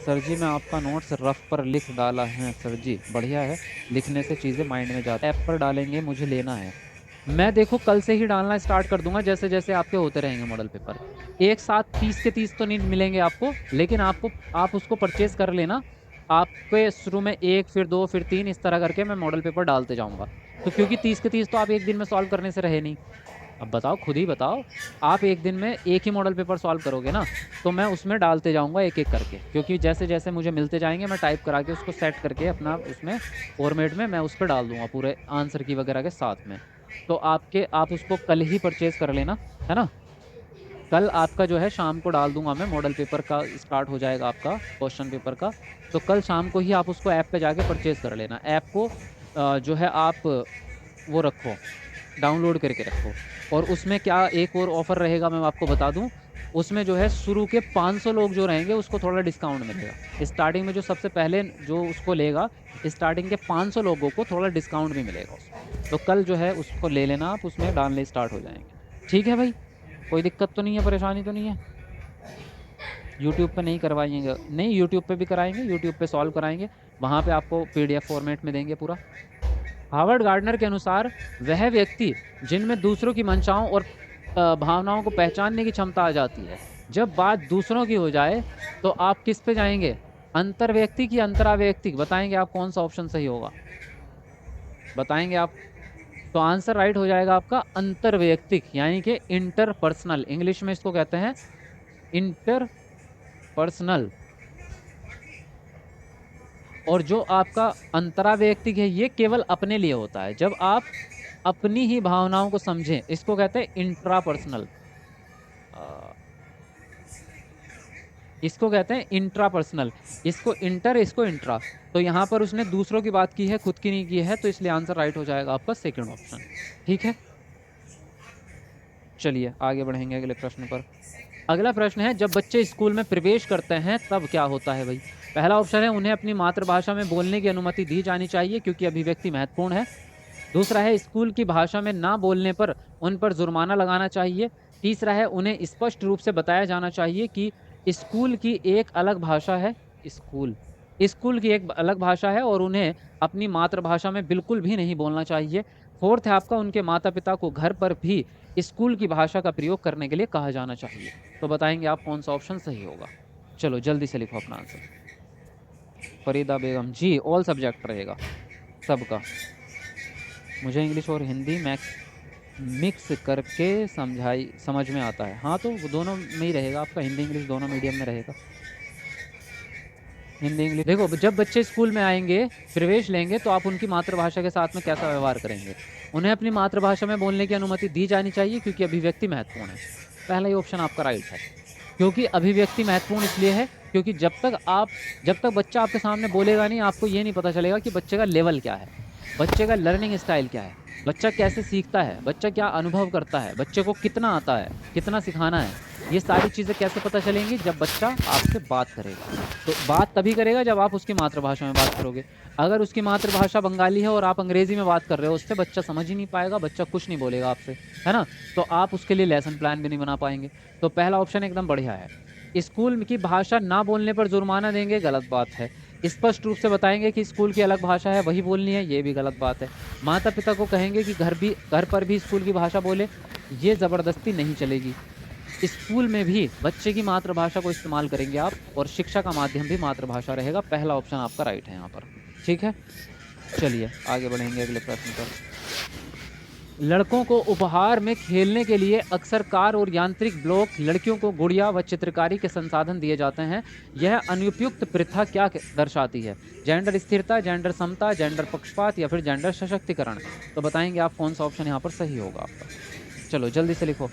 सर जी मैं आपका नोट्स रफ पर लिख डाला है सर जी। बढ़िया है, लिखने से चीज़ें माइंड में जाती है। ऐप पर डालेंगे, मुझे लेना है। मैं देखो कल से ही डालना स्टार्ट कर दूंगा, जैसे जैसे आपके होते रहेंगे मॉडल पेपर। एक साथ 30 के 30 तो नहीं मिलेंगे आपको, लेकिन आप उसको परचेज कर लेना। आपके शुरू में 1, फिर 2, फिर 3, इस तरह करके मैं मॉडल पेपर डालते जाऊंगा। तो क्योंकि 30 के 30 तो आप एक दिन में सॉल्व करने से रहे नहीं। अब बताओ, खुद ही बताओ, आप एक दिन में एक ही मॉडल पेपर सॉल्व करोगे ना, तो मैं उसमें डालते जाऊंगा एक एक करके, क्योंकि जैसे जैसे मुझे मिलते जाएंगे मैं टाइप करा के उसको सेट करके अपना उसमें फॉर्मेट में मैं उस पर डाल दूंगा पूरे आंसर की वगैरह के साथ में। तो आप उसको कल ही परचेज कर लेना, है ना। कल आपका जो है शाम को डाल दूंगा मैं, मॉडल पेपर का स्टार्ट हो जाएगा आपका क्वेश्चन पेपर का, तो कल शाम को ही आप उसको ऐप पे जाके परचेज कर लेना। ऐप को जो है आप वो रखो, डाउनलोड करके रखो। और उसमें क्या एक और ऑफ़र रहेगा मैं आपको बता दूं, उसमें जो है शुरू के 500 लोग जो रहेंगे उसको थोड़ा डिस्काउंट मिलेगा। स्टार्टिंग में जो सबसे पहले जो उसको लेगा, स्टार्टिंग के 500 लोगों को थोड़ा डिस्काउंट भी मिलेगा उसमें। तो कल जो है उसको ले लेना आप, उसमें डालने स्टार्ट हो जाएंगे। ठीक है भाई, कोई दिक्कत तो नहीं है, परेशानी तो नहीं है? यूट्यूब पे नहीं करवाएंगे? नहीं, यूट्यूब पे भी कराएंगे, यूट्यूब पे सॉल्व कराएंगे, वहाँ पे आपको PDF फॉर्मेट में देंगे पूरा। हार्वर्ड गार्डनर के अनुसार वह व्यक्ति जिनमें दूसरों की मंशाओं और भावनाओं को पहचानने की क्षमता आ जाती है। जब बात दूसरों की हो जाए तो आप किस पे जाएंगे? अंतर्वैयक्तिक या अंतरावैयक्तिक? बताएंगे आप कौन सा ऑप्शन सही होगा, बताएंगे आप। तो आंसर राइट हो जाएगा आपका अंतर्वैयक्तिक, यानी कि इंटरपर्सनल। इंग्लिश में इसको कहते हैं इंटरपर्सनल। और जो आपका अंतरावैयक्तिक है ये केवल अपने लिए होता है, जब आप अपनी ही भावनाओं को समझें, इसको कहते हैं इंट्रापर्सनल। इसको कहते हैं इंट्रापर्सनल, इसको इंटर, इसको इंट्रा। तो यहाँ पर उसने दूसरों की बात की है, खुद की नहीं की है, तो इसलिए आंसर राइट हो जाएगा आपका सेकंड ऑप्शन। ठीक है, चलिए आगे बढ़ेंगे अगले प्रश्न पर। अगला प्रश्न है, जब बच्चे स्कूल में प्रवेश करते हैं तब क्या होता है भाई? पहला ऑप्शन है, उन्हें अपनी मातृभाषा में बोलने की अनुमति दी जानी चाहिए क्योंकि अभिव्यक्ति महत्वपूर्ण है। दूसरा है, स्कूल की भाषा में ना बोलने पर उन पर जुर्माना लगाना चाहिए। तीसरा है, उन्हें स्पष्ट रूप से बताया जाना चाहिए कि स्कूल की एक अलग भाषा है, स्कूल की एक अलग भाषा है और उन्हें अपनी मातृभाषा में बिल्कुल भी नहीं बोलना चाहिए। फोर्थ है आपका, उनके माता पिता को घर पर भी स्कूल की भाषा का प्रयोग करने के लिए कहा जाना चाहिए। तो बताएंगे आप कौन सा ऑप्शन सही होगा? चलो जल्दी से लिखो अपना आंसर। फरीदा बेगम जी, ऑल सब्जेक्ट रहेगा सबका। मुझे इंग्लिश और हिंदी मिक्स करके समझ में आता है। हाँ, तो वो दोनों में ही रहेगा आपका, हिंदी इंग्लिश दोनों मीडियम में रहेगा। हिंदी इंग्लिश देखो, जब बच्चे स्कूल में आएंगे, प्रवेश लेंगे, तो आप उनकी मातृभाषा के साथ में कैसा व्यवहार करेंगे? उन्हें अपनी मातृभाषा में बोलने की अनुमति दी जानी चाहिए क्योंकि अभिव्यक्ति महत्वपूर्ण है। पहला ही ऑप्शन आपका राइट है, क्योंकि अभिव्यक्ति महत्वपूर्ण इसलिए है क्योंकि जब तक बच्चा आपके सामने बोलेगा नहीं, आपको ये नहीं पता चलेगा कि बच्चे का लेवल क्या है, बच्चे का लर्निंग स्टाइल क्या है, बच्चा कैसे सीखता है, बच्चा क्या अनुभव करता है, बच्चे को कितना आता है, कितना सिखाना है। ये सारी चीज़ें कैसे पता चलेंगी? जब बच्चा आपसे बात करेगा। तो बात तभी करेगा जब आप उसकी मातृभाषा में बात करोगे। अगर उसकी मातृभाषा बंगाली है और आप अंग्रेजी में बात कर रहे हो, उससे बच्चा समझ ही नहीं पाएगा, बच्चा कुछ नहीं बोलेगा आपसे, है ना? तो आप उसके लिए लेसन प्लान भी नहीं बना पाएंगे। तो पहला ऑप्शन एकदम बढ़िया है। स्कूल की भाषा ना बोलने पर जुर्माना देंगे, गलत बात है। स्पष्ट रूप से बताएंगे कि स्कूल की अलग भाषा है, वही बोलनी है, ये भी गलत बात है। माता पिता को कहेंगे कि घर पर भी स्कूल की भाषा बोले, ये ज़बरदस्ती नहीं चलेगी। स्कूल में भी बच्चे की मातृभाषा को इस्तेमाल करेंगे आप, और शिक्षा का माध्यम भी मातृभाषा रहेगा। पहला ऑप्शन आपका राइट है यहाँ पर। ठीक है, चलिए आगे बढ़ेंगे अगले प्रश्न पर। लड़कों को उपहार में खेलने के लिए अक्सर कार और यांत्रिक ब्लॉक, लड़कियों को गुड़िया व चित्रकारी के संसाधन दिए जाते हैं। यह अनुपयुक्त प्रथा क्या दर्शाती है? जेंडर स्थिरता, जेंडर समता, जेंडर पक्षपात या फिर जेंडर सशक्तिकरण? तो बताएंगे आप कौन सा ऑप्शन यहाँ पर सही होगा आपका। चलो जल्दी से लिखो।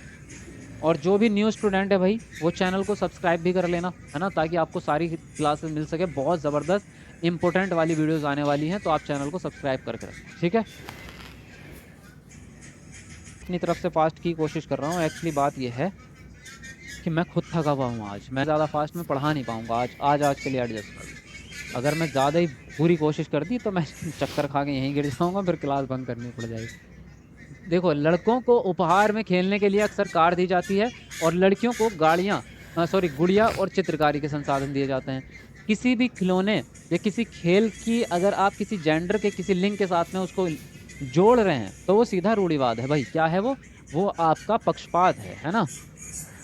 और जो भी न्यू स्टूडेंट है भाई, वो चैनल को सब्सक्राइब भी कर लेना, है ना, ताकि आपको सारी क्लासेस मिल सके। बहुत ज़बरदस्त इंपॉर्टेंट वाली वीडियोज़ आने वाली हैं, तो आप चैनल को सब्सक्राइब करके रखें। ठीक है, अपनी तरफ से फास्ट की कोशिश कर रहा हूँ। एक्चुअली बात यह है कि मैं खुद थका हुआ हूँ आज, मैं ज़्यादा फास्ट में पढ़ा नहीं पाऊँगा आज के लिए एडजस्ट कर। अगर मैं ज़्यादा ही पूरी कोशिश कर दी तो मैं चक्कर खा के यहीं गिर जाऊँगा, फिर क्लास बंद करनी पड़ जाएगी। देखो, लड़कों को उपहार में खेलने के लिए अक्सर कार दी जाती है और लड़कियों को गुड़िया और चित्रकारी के संसाधन दिए जाते हैं। किसी भी खिलौने या किसी खेल की अगर आप किसी जेंडर के किसी लिंग के साथ में उसको जोड़ रहे हैं तो वो सीधा रूढ़िवाद है भाई। क्या है वो आपका पक्षपात है ना।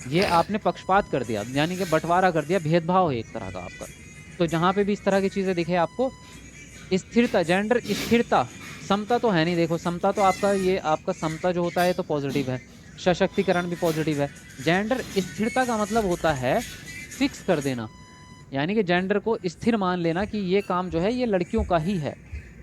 ये आपने पक्षपात कर दिया, यानी कि बंटवारा कर दिया, भेदभाव है एक तरह का आपका। तो जहाँ पे भी इस तरह की चीज़ें दिखे आपको, स्थिरता, जेंडर स्थिरता, समता तो है नहीं। देखो, समता तो आपका समता जो होता है तो पॉजिटिव है, सशक्तिकरण भी पॉजिटिव है। जेंडर स्थिरता का मतलब होता है फिक्स कर देना, यानी कि जेंडर को स्थिर मान लेना कि ये काम जो है ये लड़कियों का ही है।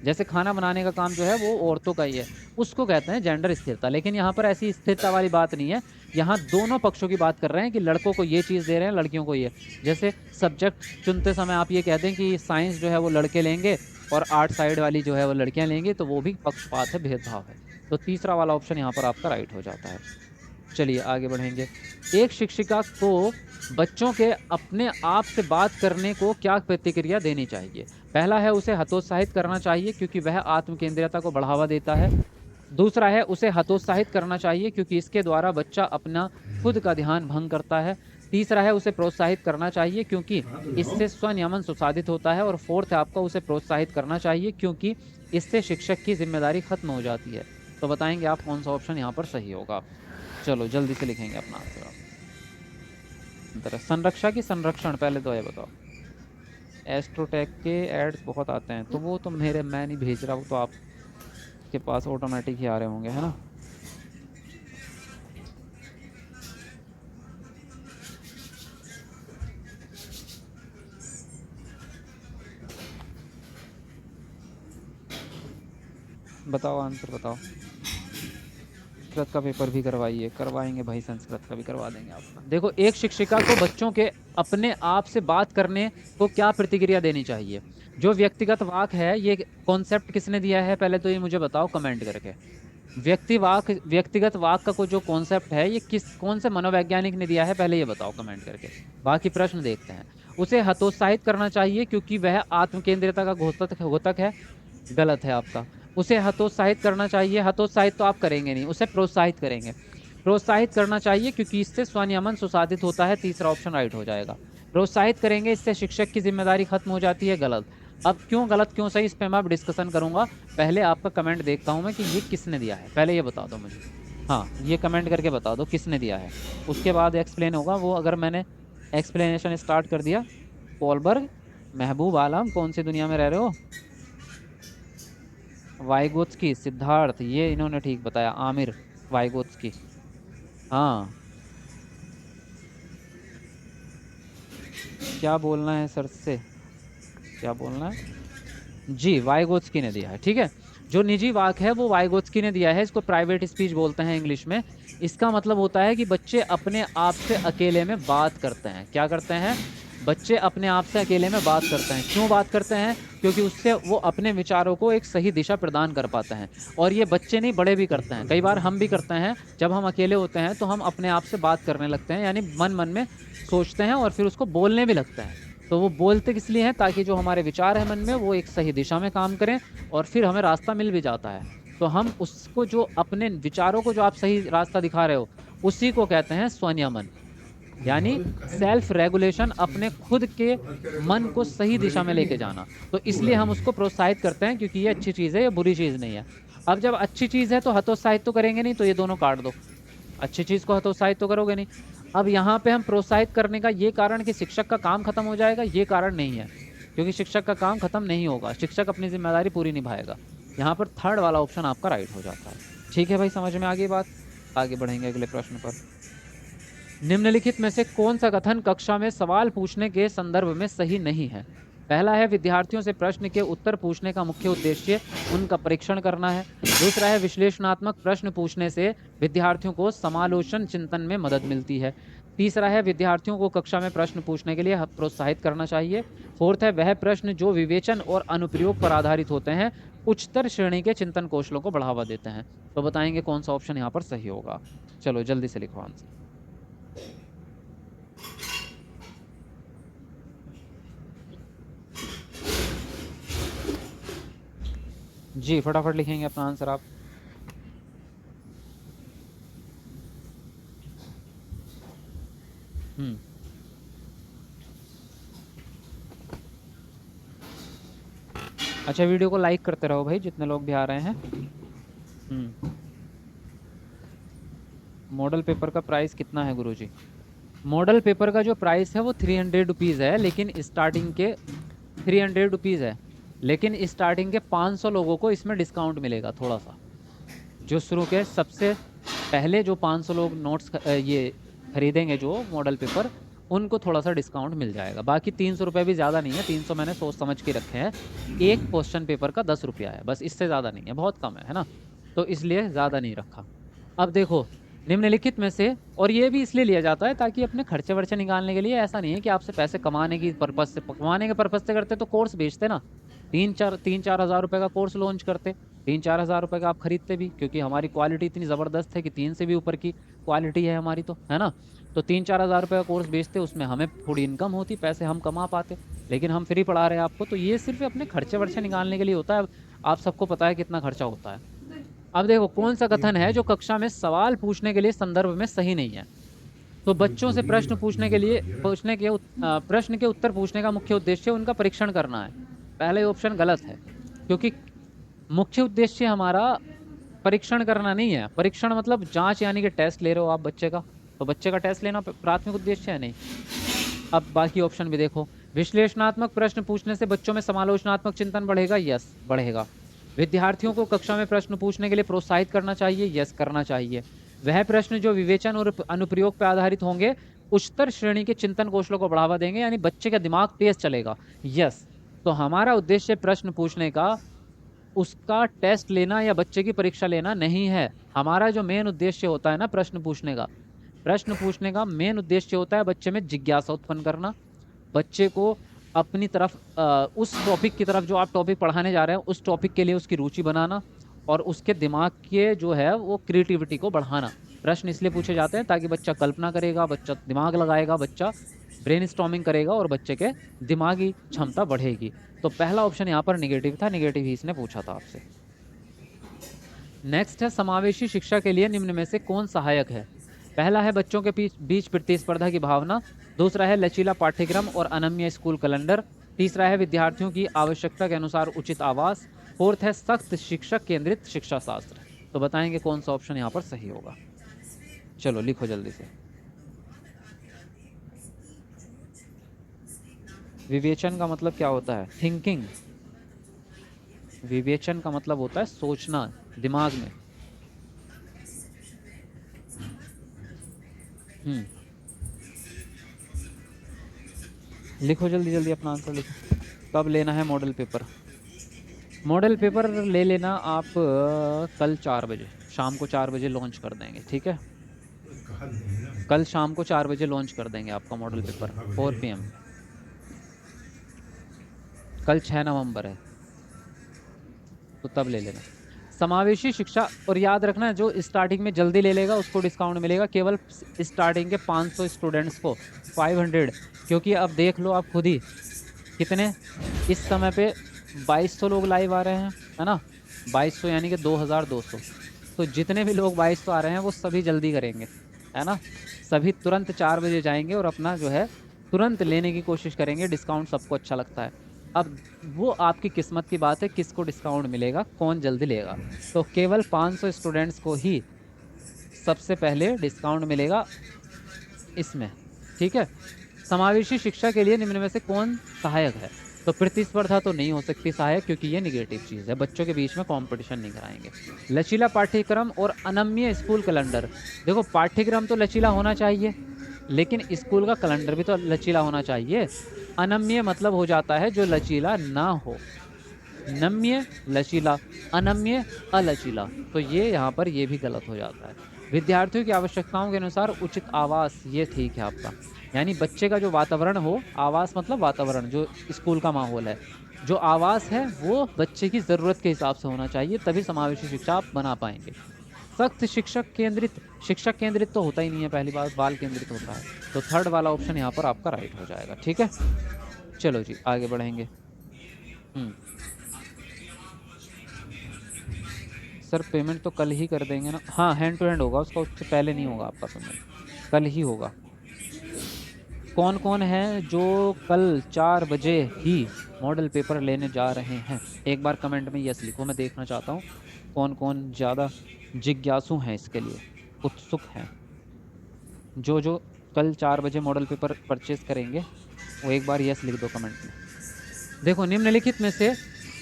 जैसे खाना बनाने का काम जो है वो औरतों का ही है, उसको कहते हैं जेंडर स्थिरता। लेकिन यहाँ पर ऐसी स्थिरता वाली बात नहीं है। यहाँ दोनों पक्षों की बात कर रहे हैं कि लड़कों को ये चीज़ दे रहे हैं, लड़कियों को ये। जैसे सब्जेक्ट चुनते समय आप ये कहते हैं कि साइंस जो है वो लड़के लेंगे और आर्ट साइड वाली जो है वो लड़कियाँ लेंगी, तो वो भी पक्षपात है, भेदभाव है। तो तीसरा वाला ऑप्शन यहाँ पर आपका राइट हो जाता है। चलिए आगे बढ़ेंगे। एक शिक्षिका को बच्चों के अपने आप से बात करने को क्या प्रतिक्रिया देनी चाहिए? पहला है, उसे हतोत्साहित करना चाहिए क्योंकि वह आत्मकेंद्रियता को बढ़ावा देता है। दूसरा है, उसे हतोत्साहित करना चाहिए क्योंकि इसके द्वारा बच्चा अपना खुद का ध्यान भंग करता है। तीसरा है, उसे प्रोत्साहित करना चाहिए क्योंकि इससे स्वनियमन सुसाधित होता है। और फोर्थ है आपका, उसे प्रोत्साहित करना चाहिए क्योंकि इससे शिक्षक की जिम्मेदारी खत्म हो जाती है। तो बताएंगे आप कौन सा ऑप्शन यहाँ पर सही होगा। चलो जल्दी से लिखेंगे अपना आंसर। संरक्षा की संरक्षण, पहले तो ये बताओ। एस्ट्रोटेक के एड्स बहुत आते हैं, तो वो तो मैं नहीं भेज रहा, वो तो आपके पास ऑटोमेटिक ही आ रहे होंगे, है ना। बताओ आंसर बताओ। संस्कृत का पेपर भी करवाइए, करवाएंगे भाई, संस्कृत का भी करवा देंगे आपका। देखो, एक शिक्षिका को बच्चों के अपने आप से बात करने को क्या प्रतिक्रिया देनी चाहिए। जो व्यक्तिगत वाक है, ये कॉन्सेप्ट किसने दिया है, पहले तो ये मुझे बताओ कमेंट करके। व्यक्तिगत वाक का जो कॉन्सेप्ट है, ये कौन से मनोवैज्ञानिक ने दिया है, पहले ये बताओ कमेंट करके। बाकी प्रश्न देखते हैं। उसे हतोत्साहित करना चाहिए क्योंकि वह आत्मकेंद्रिता का घोतक है। गलत है आपका। उसे हतोत्साहित करना चाहिए, हतोत्साहित तो आप करेंगे नहीं, उसे प्रोत्साहित करेंगे। प्रोत्साहित करना चाहिए क्योंकि इससे स्वनियमन सुसाधित होता है, तीसरा ऑप्शन राइट हो जाएगा। प्रोत्साहित करेंगे, इससे शिक्षक की जिम्मेदारी खत्म हो जाती है, गलत। अब क्यों गलत क्यों सही, इस पर मैं अब डिस्कशन करूंगा। पहले आपका कमेंट देखता हूं मैं कि ये किसने दिया है, पहले ये बता दो मुझे। हाँ, ये कमेंट करके बता दो किसने दिया है, उसके बाद एक्सप्लेन होगा वो। अगर मैंने एक्सप्लेनेशन स्टार्ट कर दिया। कोलबर्ग, महबूब आलम, कौन सी दुनिया में रह रहे हो। वाइगोत्स्की, सिद्धार्थ, ये इन्होंने ठीक बताया, आमिर वाइगोत्स्की। हाँ, क्या बोलना है सर से, क्या बोलना है जी। वाइगोत्स्की ने दिया है, ठीक है। जो निजी वाक है वो वाइगोत्स्की ने दिया है, इसको प्राइवेट स्पीच बोलते हैं इंग्लिश में। इसका मतलब होता है कि बच्चे अपने आप से अकेले में बात करते हैं। क्या करते हैं, बच्चे अपने आप से अकेले में बात करते हैं। क्यों बात करते हैं, क्योंकि उससे वो अपने विचारों को एक सही दिशा प्रदान कर पाते हैं। और ये बच्चे नहीं, बड़े भी करते हैं, कई बार हम भी करते हैं। जब हम अकेले होते हैं तो हम अपने आप से बात करने लगते हैं, यानी मन मन में सोचते हैं और फिर उसको बोलने भी लगते हैं। तो वो बोलते किस लिए हैं, ताकि जो हमारे विचार है मन में वो एक सही दिशा में काम करें और फिर हमें रास्ता मिल भी जाता है। तो हम उसको, जो अपने विचारों को जो आप सही रास्ता दिखा रहे हो, उसी को कहते हैं स्वनियमन, यानी सेल्फ रेगुलेशन, अपने खुद के मन को सही दिशा में लेके जाना। तो इसलिए हम उसको प्रोत्साहित करते हैं, क्योंकि ये अच्छी चीज़ है, ये बुरी चीज़ नहीं है। अब जब अच्छी चीज़ है तो हतोत्साहित तो करेंगे नहीं, तो ये दोनों काट दो। अच्छी चीज़ को हतोत्साहित तो करोगे नहीं। अब यहाँ पे हम प्रोत्साहित करने का ये कारण कि शिक्षक का काम खत्म हो जाएगा, ये कारण नहीं है, क्योंकि शिक्षक का काम खत्म नहीं होगा, शिक्षक अपनी जिम्मेदारी पूरी निभाएगा। यहाँ पर थर्ड वाला ऑप्शन आपका राइट हो जाता है। ठीक है भाई, समझ में आ गई बात। आगे बढ़ेंगे अगले प्रश्न पर। निम्नलिखित में से कौन सा कथन कक्षा में सवाल पूछने के संदर्भ में सही नहीं है। पहला है, विद्यार्थियों से प्रश्न के उत्तर पूछने का मुख्य उद्देश्य उनका परीक्षण करना है। दूसरा है, विश्लेषणात्मक प्रश्न पूछने से विद्यार्थियों को समालोचन चिंतन में मदद मिलती है। तीसरा है, विद्यार्थियों को कक्षा में प्रश्न पूछने के लिए प्रोत्साहित करना चाहिए। फोर्थ है, वह प्रश्न जो विवेचन और अनुप्रयोग पर आधारित होते हैं उच्चतर श्रेणी के चिंतन कौशलों को बढ़ावा देते हैं। तो बताएंगे कौन सा ऑप्शन यहाँ पर सही होगा। चलो जल्दी से लिखो आंसर। जी फटाफट लिखेंगे अपना आंसर आप। अच्छा, वीडियो को लाइक करते रहो भाई, जितने लोग भी आ रहे हैं। मॉडल पेपर का प्राइस कितना है गुरुजी। मॉडल पेपर का जो प्राइस है वो 300 रुपीज़ है, लेकिन स्टार्टिंग के 300 रुपीज़ है, लेकिन स्टार्टिंग के 500 लोगों को इसमें डिस्काउंट मिलेगा थोड़ा सा। जो शुरू के सबसे पहले जो 500 लोग नोट्स ये खरीदेंगे जो मॉडल पेपर, उनको थोड़ा सा डिस्काउंट मिल जाएगा। बाकी 300 रुपये भी ज़्यादा नहीं है, 300 मैंने सोच समझ के रखे हैं। एक क्वेश्चन पेपर का 10 रुपया है, बस इससे ज़्यादा नहीं है, बहुत कम है ना, तो इसलिए ज़्यादा नहीं रखा। अब देखो, निम्नलिखित में से, और ये भी इसलिए लिया जाता है ताकि अपने खर्चे वर्चे निकालने के लिए। ऐसा नहीं है कि आपसे पैसे कमाने की पर्पज़ से, कमाने के पर्पज़ से करते तो कोर्स बेचते ना, 3-4 हज़ार रुपये का कोर्स लॉन्च करते, 3-4 हज़ार रुपये का आप खरीदते भी, क्योंकि हमारी क्वालिटी इतनी ज़बरदस्त है कि 3 से भी ऊपर की क्वालिटी है हमारी, तो है ना। तो 3-4 हज़ार रुपये का कोर्स बेचते, उसमें हमें थोड़ी इनकम होती, पैसे हम कमा पाते, लेकिन हम फ्री पढ़ा रहे हैं आपको। तो ये सिर्फ अपने खर्चे वर्चे निकालने के लिए होता है। आप सबको पता है कितना खर्चा होता है। अब देखो, कौन सा कथन है जो कक्षा में सवाल पूछने के लिए संदर्भ में सही नहीं है। तो बच्चों से प्रश्न पूछने के लिए प्रश्न के उत्तर पूछने का मुख्य उद्देश्य उनका परीक्षण करना है। पहले ऑप्शन गलत है, क्योंकि मुख्य उद्देश्य हमारा परीक्षण करना नहीं है। परीक्षण मतलब जांच, यानी कि टेस्ट ले रहे हो आप बच्चे का, तो बच्चे का टेस्ट लेना प्राथमिक उद्देश्य है नहीं। अब बाकी ऑप्शन भी देखो। विश्लेषणात्मक प्रश्न पूछने से बच्चों में समालोचनात्मक चिंतन बढ़ेगा, यस बढ़ेगा। विद्यार्थियों को कक्षा में प्रश्न पूछने के लिए प्रोत्साहित करना चाहिए, यस करना चाहिए। वह प्रश्न जो विवेचन और अनुप्रयोग पर आधारित होंगे उच्चतर श्रेणी के चिंतन कौशलों को बढ़ावा देंगे, यानी बच्चे का दिमाग तेज चलेगा, यस। तो हमारा उद्देश्य प्रश्न पूछने का उसका टेस्ट लेना या बच्चे की परीक्षा लेना नहीं है। हमारा जो मेन उद्देश्य होता है ना प्रश्न पूछने का मेन उद्देश्य होता है बच्चे में जिज्ञासा उत्पन्न करना, बच्चे को अपनी तरफ उस टॉपिक की तरफ जो आप टॉपिक पढ़ाने जा रहे हैं उस टॉपिक के लिए उसकी रुचि बनाना और उसके दिमाग के जो है वो क्रिएटिविटी को बढ़ाना। प्रश्न इसलिए पूछे जाते हैं ताकि बच्चा कल्पना करेगा, बच्चा दिमाग लगाएगा, बच्चा ब्रेनस्टॉर्मिंग करेगा और बच्चे के दिमागी क्षमता बढ़ेगी। तो पहला ऑप्शन यहाँ पर नेगेटिव था, नेगेटिव ही इसने पूछा था आपसे। नेक्स्ट है समावेशी शिक्षा के लिए निम्न में से कौन सहायक है। पहला है बच्चों के बीच प्रतिस्पर्धा की भावना, दूसरा है लचीला पाठ्यक्रम और अनम्य स्कूल कैलेंडर, तीसरा है विद्यार्थियों की आवश्यकता के अनुसार उचित आवास, फोर्थ है सख्त शिक्षक केंद्रित शिक्षा शास्त्र। तो बताएंगे कौन सा ऑप्शन यहाँ पर सही होगा। चलो लिखो जल्दी से। विवेचन का मतलब क्या होता है? थिंकिंग। विवेचन का मतलब होता है सोचना दिमाग में। लिखो जल्दी जल्दी अपना आंसर लिखो। कब लेना है मॉडल पेपर? मॉडल पेपर ले लेना आप कल 4 बजे, शाम को 4 बजे लॉन्च कर देंगे, ठीक है? कल शाम को 4 बजे लॉन्च कर देंगे आपका मॉडल पेपर 4 PM। कल 6 नवंबर है तो तब ले लेना। समावेशी शिक्षा, और याद रखना जो स्टार्टिंग में जल्दी ले लेगा उसको डिस्काउंट मिलेगा, केवल स्टार्टिंग के 500 स्टूडेंट्स को 500, क्योंकि अब देख लो आप खुद ही कितने इस समय पे 2200 लोग लाइव आ रहे हैं, है ना? 2200 यानी कि 2200। तो जितने भी लोग 2200 आ रहे हैं वो सभी जल्दी करेंगे, है ना? सभी तुरंत 4 बजे जाएंगे और अपना जो है तुरंत लेने की कोशिश करेंगे। डिस्काउंट सबको अच्छा लगता है। अब वो आपकी किस्मत की बात है किसको डिस्काउंट मिलेगा, कौन जल्दी लेगा। तो केवल 500 स्टूडेंट्स को ही सबसे पहले डिस्काउंट मिलेगा इसमें, ठीक है? समावेशी शिक्षा के लिए निम्न में से कौन सहायक है? तो प्रतिस्पर्धा तो नहीं हो सकती सहायक, क्योंकि ये निगेटिव चीज़ है, बच्चों के बीच में कंपटीशन नहीं कराएंगे। लचीला पाठ्यक्रम और अनम्य स्कूल कैलेंडर। देखो पाठ्यक्रम तो लचीला होना चाहिए, लेकिन स्कूल का कैलेंडर भी तो लचीला होना चाहिए। अनम्य मतलब हो जाता है जो लचीला ना हो, नम्य लचीला, अनम्य अलचीला। तो ये यहाँ पर ये भी गलत हो जाता है। विद्यार्थियों की आवश्यकताओं के अनुसार उचित आवास, ये ठीक है आपका, यानी बच्चे का जो वातावरण हो, आवास मतलब वातावरण, जो स्कूल का माहौल है, जो आवास है वो बच्चे की ज़रूरत के हिसाब से होना चाहिए, तभी समावेशी शिक्षा आप बना पाएंगे। सख्त शिक्षक केंद्रित तो होता ही नहीं है, पहली बात बाल केंद्रित होता है। तो थर्ड वाला ऑप्शन यहाँ पर आपका राइट हो जाएगा, ठीक है? चलो जी आगे बढ़ेंगे। सर पेमेंट तो कल ही कर देंगे ना? हाँ, हैंड टू हैंड होगा उसका, उससे पहले नहीं होगा आपका पेमेंट, कल ही होगा। कौन कौन है जो कल 4 बजे ही मॉडल पेपर लेने जा रहे हैं? एक बार कमेंट में यस लिखो, मैं देखना चाहता हूँ कौन कौन ज़्यादा जिज्ञासु हैं इसके लिए, उत्सुक हैं। जो कल 4 बजे मॉडल पेपर परचेज़ करेंगे वो एक बार यस लिख दो कमेंट में। देखो निम्नलिखित में से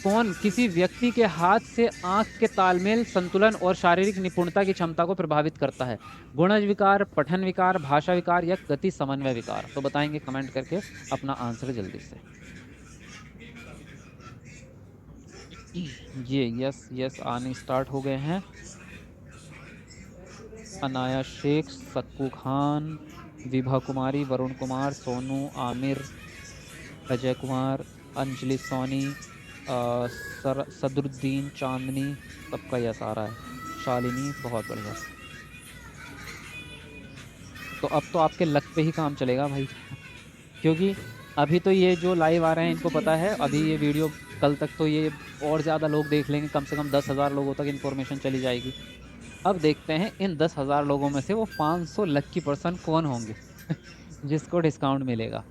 कौन किसी व्यक्ति के हाथ से आँख के तालमेल, संतुलन और शारीरिक निपुणता की क्षमता को प्रभावित करता है? गुणज विकार, पठन विकार, भाषा विकार या गति समन्वय विकार? तो बताएंगे कमेंट करके अपना आंसर जल्दी से। ये यस आने स्टार्ट हो गए हैं। अनाया शेख, सक्कू खान, विभा कुमारी, वरुण कुमार, सोनू, आमिर, अजय कुमार, अंजलि सोनी, सदरुद्दीन, चांदनी, सबका यस आ रहा है। शालिनी, बहुत बढ़िया। तो अब तो आपके लक पे ही काम चलेगा भाई, क्योंकि अभी तो ये जो लाइव आ रहे हैं इनको पता है, अभी ये वीडियो कल तक तो ये और ज़्यादा लोग देख लेंगे, कम से कम 10,000 लोगों तक इन्फॉर्मेशन चली जाएगी। अब देखते हैं इन 10,000 लोगों में से वो 500 लक्की पर्सन कौन होंगे जिसको डिस्काउंट मिलेगा।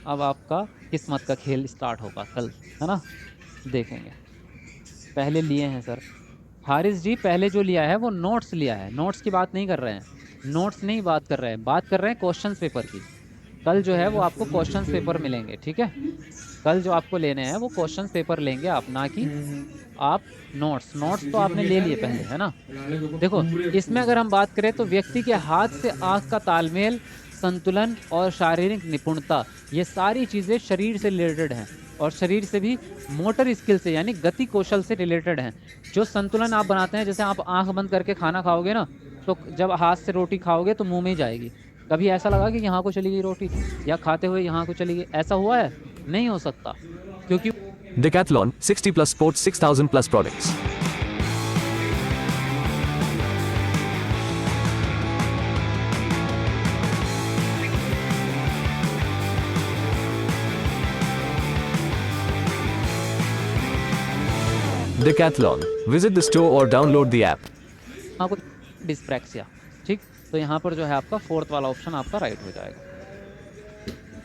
अब आपका किस्मत का खेल स्टार्ट होगा कल, है ना? देखेंगे। पहले लिए हैं सर हारिस जी, पहले जो लिया है वो नोट्स लिया है, नोट्स की बात नहीं कर रहे हैं, नोट्स नहीं बात कर रहे हैं, बात कर रहे हैं क्वेश्चन पेपर की। कल जो है वो आपको क्वेश्चन पेपर मिलेंगे, ठीक है? कल जो आपको लेने हैं वो क्वेश्चन पेपर लेंगे आप, ना कि आप नोट्स तो आपने ले लिए पहले, है ना? देखो इसमें अगर हम बात करें तो व्यक्ति के हाथ से आँख का तालमेल, संतुलन और शारीरिक निपुणता, ये सारी चीज़ें शरीर से रिलेटेड हैं और शरीर से भी मोटर स्किल से यानी गति कौशल से रिलेटेड हैं। जो संतुलन आप बनाते हैं, जैसे आप आंख बंद करके खाना खाओगे ना, तो जब हाथ से रोटी खाओगे तो मुंह में ही जाएगी। कभी ऐसा लगा कि यहाँ को चली गई रोटी या खाते हुए यहाँ को चली गई, ऐसा हुआ है? नहीं हो सकता, क्योंकि
Decathlon, 60 plus sports, 6,000 plus products. Decathlon. Visit the store or download the app.
आपको डिस्प्रैक्सिया, ठीक, तो यहाँ पर जो है आपका फोर्थ वाला ऑप्शन आपका राइट हो जाएगा।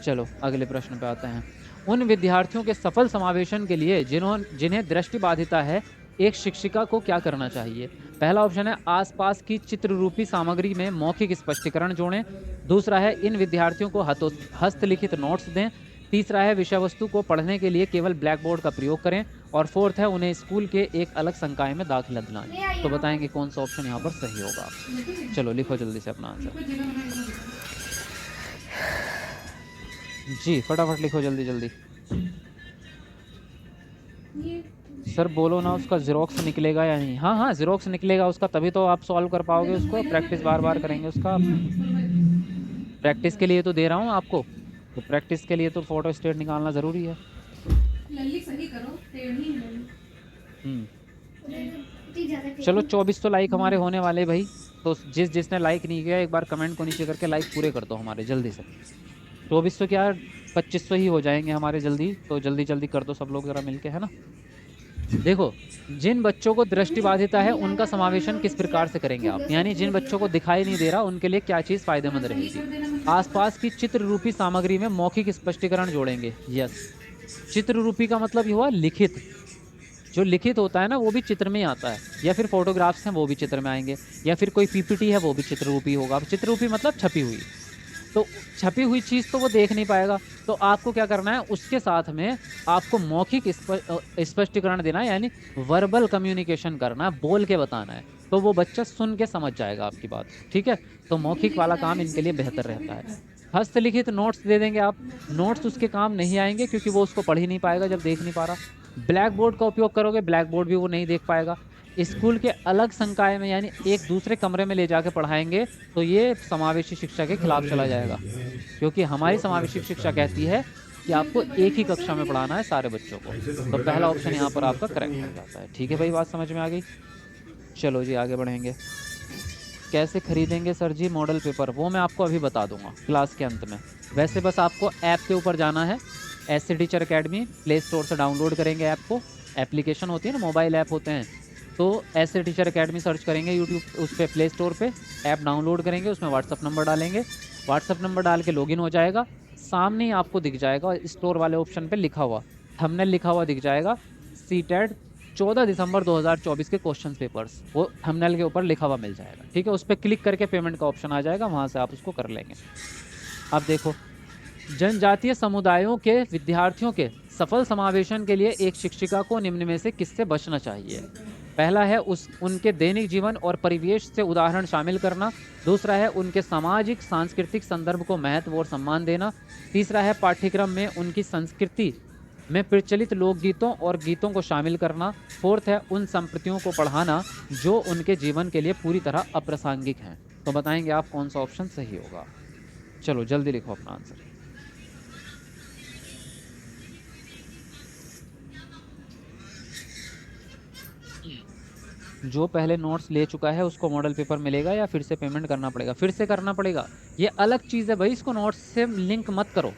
चलो अगले प्रश्न पे आते हैं। उन विद्यार्थियों के सफल समावेशन के लिए जिन्हें दृष्टिबाधिता है, एक शिक्षिका को क्या करना चाहिए? पहला ऑप्शन है आसपास की चित्र रूपी सामग्री में मौखिक स्पष्टीकरण जोड़ें। दूसरा है इन विद्यार्थियों को हस्तलिखित नोट्स दें। तीसरा है विषय वस्तु को पढ़ने के लिए केवल ब्लैक बोर्ड का प्रयोग करें। और फोर्थ है उन्हें स्कूल के एक अलग संकाय में दाखिला दिलाएं। तो बताएंगे कौन सा ऑप्शन यहाँ पर सही होगा। चलो लिखो जल्दी से अपना आंसर जी, फटाफट लिखो जल्दी जल्दी। सर बोलो ना, उसका ज़ेरॉक्स निकलेगा या नहीं? हाँ हाँ, ज़ेरॉक्स निकलेगा उसका, तभी तो आप सॉल्व कर पाओगे उसको। प्रैक्टिस बार बार करेंगे उसका। प्रैक्टिस के लिए तो दे रहा हूँ आपको, तो प्रैक्टिस के लिए तो फोटो स्टेट निकालना ज़रूरी है। चलो 24 तो लाइक हमारे होने वाले भाई, तो जिसने लाइक नहीं किया एक बार कमेंट को नीचे करके लाइक पूरे कर दो हमारे जल्दी से। 24 तो क्या 2500 ही हो जाएंगे हमारे जल्दी, तो जल्दी जल्दी कर दो सब लोग ज़रा मिलके, है ना। देखो, जिन बच्चों को दृष्टिबाधिता है उनका समावेशन किस प्रकार से करेंगे आप, यानी जिन बच्चों को दिखाई नहीं दे रहा उनके लिए क्या चीज़ फ़ायदेमंद रहेगी। आसपास की चित्र रूपी सामग्री में मौखिक स्पष्टीकरण जोड़ेंगे। यस, चित्र रूपी का मतलब ये हुआ लिखित। जो लिखित होता है ना वो भी चित्र में ही आता है, या फिर फोटोग्राफ्स हैं वो भी चित्र में आएंगे, या फिर कोई पीपीटी है वो भी चित्र रूपी होगा। चित्र रूपी मतलब छपी हुई, तो छपी हुई चीज़ तो वो देख नहीं पाएगा। तो आपको क्या करना है, उसके साथ में आपको मौखिक स्पष्टीकरण देना है, यानी वर्बल कम्युनिकेशन करना है, बोल के बताना है, तो वो बच्चा सुन के समझ जाएगा आपकी बात। ठीक है, तो मौखिक वाला काम इनके लिए बेहतर रहता है। हस्तलिखित नोट्स दे देंगे आप, नोट्स उसके काम नहीं आएंगे क्योंकि वो उसको पढ़ ही नहीं पाएगा जब देख नहीं पा रहा। ब्लैक बोर्ड का उपयोग करोगे, ब्लैक बोर्ड भी वो नहीं देख पाएगा। स्कूल के अलग संकाय में यानी एक दूसरे कमरे में ले जाके पढ़ाएंगे तो ये समावेशी शिक्षा के खिलाफ चला जाएगा, क्योंकि हमारी समावेशी शिक्षा कहती है कि आपको एक ही कक्षा में पढ़ाना है सारे बच्चों को। तो पहला ऑप्शन यहाँ पर आपका करेक्ट हो जाता है। ठीक है भाई, बात समझ में आ गई। चलो जी आगे बढ़ेंगे। कैसे खरीदेंगे सर जी मॉडल पेपर, वो मैं आपको अभी बता दूंगा क्लास के अंत में। वैसे बस आपको ऐप के ऊपर जाना है, ऐसे टीचर अकेडमी, प्ले स्टोर से डाउनलोड करेंगे ऐप को। एप्लीकेशन होती है ना, मोबाइल ऐप होते हैं, तो ऐसे टीचर अकेडमी सर्च करेंगे यूट्यूब उस पर, प्ले स्टोर पे ऐप डाउनलोड करेंगे, उसमें व्हाट्सअप नंबर डालेंगे, व्हाट्सअप नंबर डाल के लॉगिन हो जाएगा। सामने ही आपको दिख जाएगा स्टोर वाले ऑप्शन पे लिखा हुआ, थंबनेल लिखा हुआ दिख जाएगा, सीटेट 14 दिसंबर 2024 के क्वेश्चन पेपर्स, वो थंबनेल के ऊपर लिखा हुआ मिल जाएगा। ठीक है, उस पर क्लिक करके पेमेंट का ऑप्शन आ जाएगा, वहाँ से आप उसको कर लेंगे। अब देखो, जनजातीय समुदायों के विद्यार्थियों के सफल समावेशन के लिए एक शिक्षिका को निम्न में से किससे बचना चाहिए? पहला है उनके दैनिक जीवन और परिवेश से उदाहरण शामिल करना। दूसरा है उनके सामाजिक सांस्कृतिक संदर्भ को महत्व और सम्मान देना। तीसरा है पाठ्यक्रम में उनकी संस्कृति में प्रचलित लोकगीतों और गीतों को शामिल करना। फोर्थ है उन संप्रतियों को पढ़ाना जो उनके जीवन के लिए पूरी तरह अप्रासंगिक हैं। तो बताएंगे आप कौन सा ऑप्शन सही होगा। चलो जल्दी लिखो अपना आंसर। जो पहले नोट्स ले चुका है उसको मॉडल पेपर मिलेगा या फिर से पेमेंट करना पड़ेगा? फिर से करना पड़ेगा, ये अलग चीज़ है भाई, इसको नोट्स से लिंक मत करो।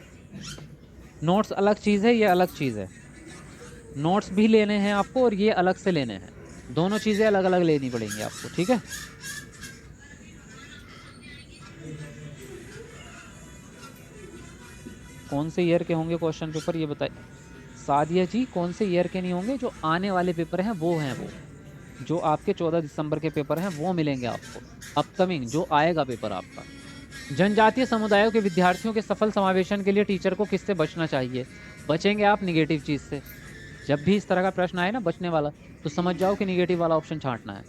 नोट्स अलग चीज़ है, ये अलग चीज़ है। नोट्स भी लेने हैं आपको और ये अलग से लेने हैं, दोनों चीज़ें अलग अलग लेनी पड़ेंगी आपको। ठीक है, कौन से ईयर के होंगे क्वेश्चन पेपर ये बताइए सादिया जी। कौन से ईयर के नहीं होंगे, जो आने वाले पेपर हैं वो हैं, वो जो आपके 14 दिसंबर के पेपर हैं वो मिलेंगे आपको। अपकमिंग जो आएगा पेपर आपका। जनजातीय समुदायों के विद्यार्थियों के सफल समावेशन के लिए टीचर को किससे बचना चाहिए? बचेंगे आप निगेटिव चीज़ से। जब भी इस तरह का प्रश्न आए ना बचने वाला, तो समझ जाओ कि निगेटिव वाला ऑप्शन छांटना है।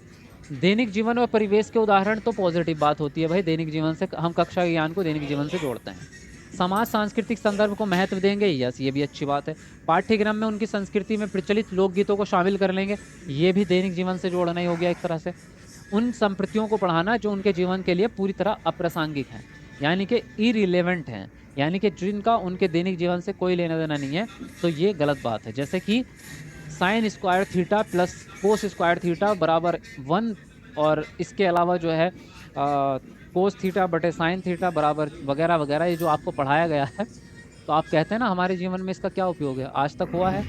दैनिक जीवन और परिवेश के उदाहरण तो पॉजिटिव बात होती है भाई, दैनिक जीवन से हम कक्षा ज्ञान को दैनिक जीवन से जोड़ते हैं। समाज सांस्कृतिक संदर्भ को महत्व देंगे, यस ये भी अच्छी बात है। पाठ्यक्रम में उनकी संस्कृति में प्रचलित लोकगीतों को शामिल कर लेंगे, ये भी दैनिक जीवन से जोड़ना ही हो गया एक तरह से। उन संप्रतियों को पढ़ाना जो उनके जीवन के लिए पूरी तरह अप्रासंगिक हैं, यानी कि इरिलेवेंट हैं, यानी कि जिनका उनके दैनिक जीवन से कोई लेना देना नहीं है, तो ये गलत बात है। जैसे कि sine square theta plus cos square theta बराबर 1, और इसके अलावा जो है कोस थीटा बटे साइन थीटा बराबर वगैरह वगैरह, ये जो आपको पढ़ाया गया है, तो आप कहते हैं ना हमारे जीवन में इसका क्या उपयोग है, आज तक हुआ है,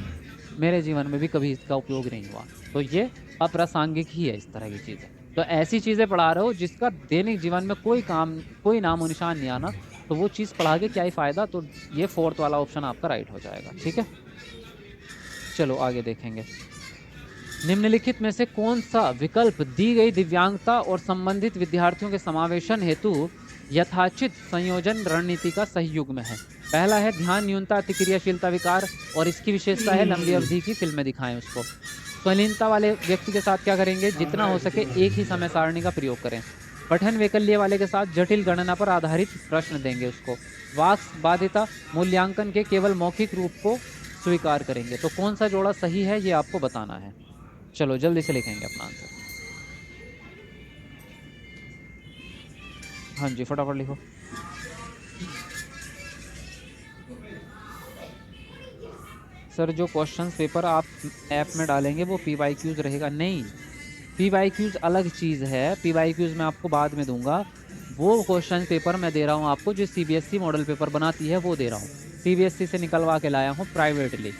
मेरे जीवन में भी कभी इसका उपयोग नहीं हुआ, तो ये अप्रासंगिक ही है इस तरह की चीज़ें। तो ऐसी चीज़ें पढ़ा रहे हो जिसका दैनिक जीवन में कोई नामो निशान नहीं आना, तो वो चीज़ पढ़ा के क्या ही फ़ायदा। तो ये फोर्थ वाला ऑप्शन आपका राइट हो जाएगा, ठीक है। चलो आगे देखेंगे। निम्नलिखित में से कौन सा विकल्प दी गई दिव्यांगता और संबंधित विद्यार्थियों के समावेशन हेतु यथाचित संयोजन रणनीति का सही युग्म है। पहला है ध्यान न्यूनता अतिक्रियाशीलता विकार, और इसकी विशेषता है लंबी अवधि की फिल्में दिखाएं उसको। स्वलीनता वाले व्यक्ति के साथ क्या करेंगे, जितना हो सके एक ही समय सारणी का प्रयोग करें। पठन वैकल्य वाले के साथ जटिल गणना पर आधारित प्रश्न देंगे उसको। वाक बाध्यता मूल्यांकन के केवल मौखिक रूप को स्वीकार करेंगे। तो कौन सा जोड़ा सही है ये आपको बताना है। चलो जल्दी से लिखेंगे अपना आंसर। हाँ जी फटाफट लिखो। सर जो क्वेश्चन पेपर आप ऐप में डालेंगे वो PYQs रहेगा? नहीं, PYQs अलग चीज़ है, PYQs मैं आपको बाद में दूंगा। वो क्वेश्चन पेपर मैं दे रहा हूँ आपको जो CBSE मॉडल पेपर बनाती है वो दे रहा हूँ। CBSE से निकलवा के लाया हूँ प्राइवेटली,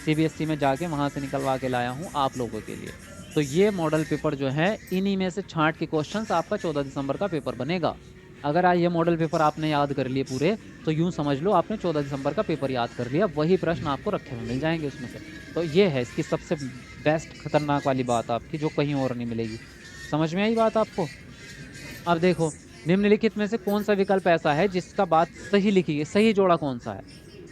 CBSE में जाके वहाँ से निकलवा के लाया हूँ आप लोगों के लिए। तो ये मॉडल पेपर जो है इन्हीं में से छांट के क्वेश्चंस आपका 14 दिसंबर का पेपर बनेगा। अगर ये मॉडल पेपर आपने याद कर लिए पूरे, तो यूँ समझ लो आपने 14 दिसंबर का पेपर याद कर लिया, वही प्रश्न आपको रखे हुए मिल जाएंगे उसमें से। तो ये है इसकी सबसे बेस्ट खतरनाक वाली बात आपकी, जो कहीं और नहीं मिलेगी। समझ में आई बात आपको? अब देखो, निम्नलिखित में से कौन सा विकल्प ऐसा है जिसका बात सही लिखी है, सही जोड़ा कौन सा है?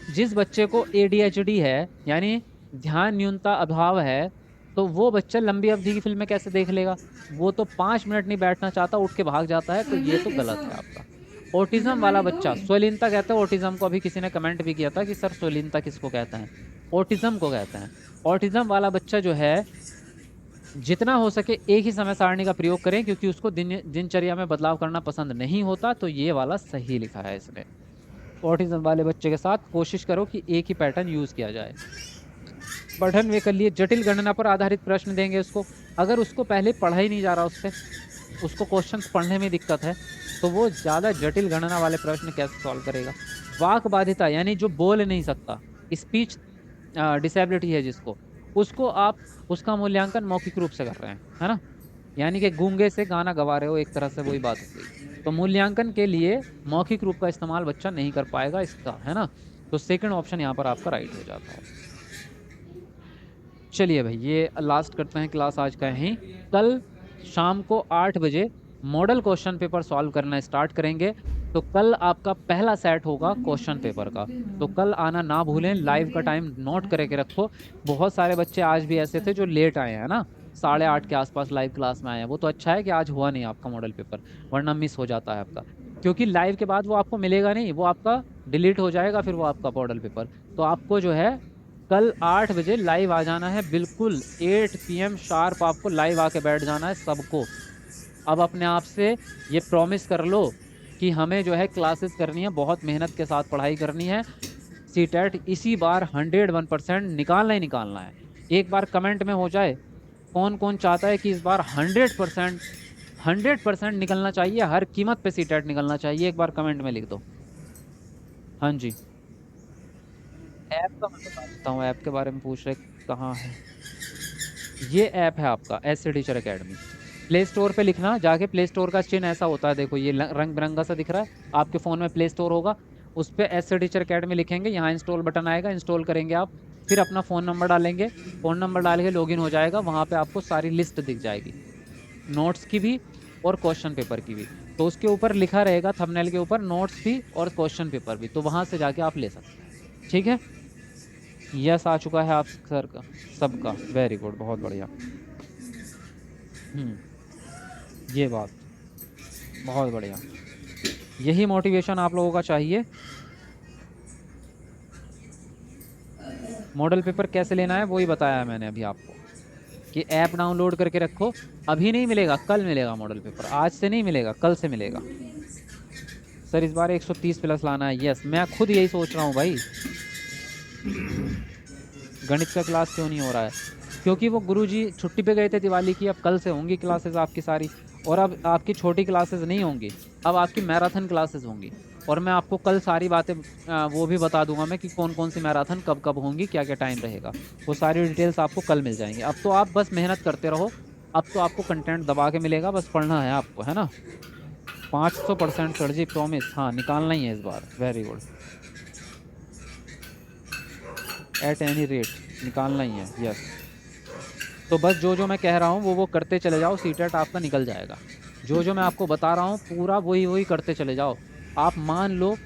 जिस बच्चे को ADHD है, यानी ध्यान न्यूनता अभाव है, तो वो बच्चा लंबी अवधि की फिल्में कैसे देख लेगा? वो तो 5 मिनट नहीं बैठना चाहता, उठ के भाग जाता है, तो ये तो गलत है आपका। ऑटिज्म वाला बच्चा, स्वलीनता कहते हैं ऑटिज्म को। अभी किसी ने कमेंट भी किया था कि सर स्वलीनता किसको कहते हैं? ऑटिज्म को कहते हैं। ऑटिज्म वाला बच्चा जो है जितना हो सके एक ही समय सारणी का प्रयोग करें, क्योंकि उसको दिनचर्या में बदलाव करना पसंद नहीं होता। तो ये वाला सही लिखा है इसमें। ऑटिज्म वाले बच्चे के साथ कोशिश करो कि एक ही पैटर्न यूज़ किया जाए। पठन वैकल्य जटिल गणना पर आधारित प्रश्न देंगे उसको। अगर उसको पहले पढ़ा ही नहीं जा रहा, उसको क्वेश्चन पढ़ने में दिक्कत है, तो वो ज़्यादा जटिल गणना वाले प्रश्न कैसे सॉल्व करेगा? वाक बाधिता यानी जो बोल नहीं सकता, स्पीच डिसेबिलिटी है जिसको, उसको आप उसका मूल्यांकन मौखिक रूप से कर रहे हैं, है ना? यानी कि गूंगे से गाना गवा रहे हो, एक तरह से वही बात होती। तो मूल्यांकन के लिए मौखिक रूप का इस्तेमाल बच्चा नहीं कर पाएगा इसका, है ना? तो सेकंड ऑप्शन यहाँ पर आपका राइट हो जाता है। चलिए भाई, ये लास्ट करते हैं क्लास आज का यहीं। कल शाम को 8 बजे मॉडल क्वेश्चन पेपर सॉल्व करना स्टार्ट करेंगे। तो कल आपका पहला सेट होगा क्वेश्चन पेपर का, तो कल आना ना भूलें। लाइव का टाइम नोट करके रखो। बहुत सारे बच्चे आज भी ऐसे थे जो लेट आए हैं ना, 8:30 के आसपास लाइव क्लास में आए हैं। वो तो अच्छा है कि आज हुआ नहीं आपका मॉडल पेपर, वरना मिस हो जाता है आपका, क्योंकि लाइव के बाद वो आपको मिलेगा नहीं, वो आपका डिलीट हो जाएगा फिर वो आपका मॉडल पेपर। तो आपको जो है कल 8 बजे लाइव आ जाना है, बिल्कुल 8 PM शार्प आपको लाइव आके बैठ जाना है सबको। अब अपने आप से ये प्रॉमिस कर लो कि हमें जो है क्लासेस करनी है, बहुत मेहनत के साथ पढ़ाई करनी है। CTET इसी बार 101% निकालना ही निकालना है। एक बार कमेंट में हो जाए कौन कौन चाहता है कि इस बार 100% निकलना चाहिए, हर कीमत पे CTET निकलना चाहिए, एक बार कमेंट में लिख दो। हाँ जी, ऐप का मैं बता देता हूँ, ऐप के बारे में पूछ रहे कहाँ है। ये ऐप है आपका SC teacher academy. Play store पे लिखना जाके, प्ले स्टोर का चिन्ह ऐसा होता है, देखो ये रंग बिरंगा सा दिख रहा है आपके फ़ोन में, प्ले स्टोर होगा, उस पर SC टीचर अकेडमी लिखेंगे, यहाँ इंस्टॉल बटन आएगा, इंस्टॉल करेंगे आप, फिर अपना फ़ोन नंबर डालेंगे, फ़ोन नंबर डाल के लॉगिन हो जाएगा। वहाँ पे आपको सारी लिस्ट दिख जाएगी, नोट्स की भी और क्वेश्चन पेपर की भी। तो उसके ऊपर लिखा रहेगा थंबनेल के ऊपर नोट्स भी और क्वेश्चन पेपर भी, तो वहाँ से जाके आप ले सकते हैं। ठीक है, यस आ चुका है आप सर का सबका, वेरी गुड, बहुत बढ़िया। ये बात बहुत बढ़िया, यही मोटिवेशन आप लोगों का चाहिए। मॉडल पेपर कैसे लेना है वही बताया है मैंने अभी आपको, कि ऐप डाउनलोड करके रखो। अभी नहीं मिलेगा, कल मिलेगा मॉडल पेपर, आज से नहीं मिलेगा, कल से मिलेगा। सर इस बार 130 प्लस लाना है। यस, मैं खुद यही सोच रहा हूँ भाई। गणित का क्लास क्यों नहीं हो रहा है? क्योंकि वो गुरुजी छुट्टी पे गए थे दिवाली की। अब कल से होंगी क्लासेस आपकी सारी, और अब आपकी छोटी क्लासेस नहीं होंगी, अब आपकी मैराथन क्लासेस होंगी। और मैं आपको कल सारी बातें वो भी बता दूंगा मैं कि कौन कौन सी मैराथन कब कब होंगी, क्या क्या टाइम रहेगा, वो सारी डिटेल्स आपको कल मिल जाएंगी। अब तो आप बस मेहनत करते रहो, अब तो आपको कंटेंट दबा के मिलेगा, बस पढ़ना है आपको, है ना। 500% सर जी, प्रॉमिस। हाँ, निकालना ही है इस बार। Very good. At any rate निकालना ही है। यस, तो बस जो जो मैं कह रहा हूँ वो करते चले जाओ, सीटेट आपका निकल जाएगा। जो जो मैं आपको बता रहा हूँ पूरा वही करते चले जाओ। आप मान लो,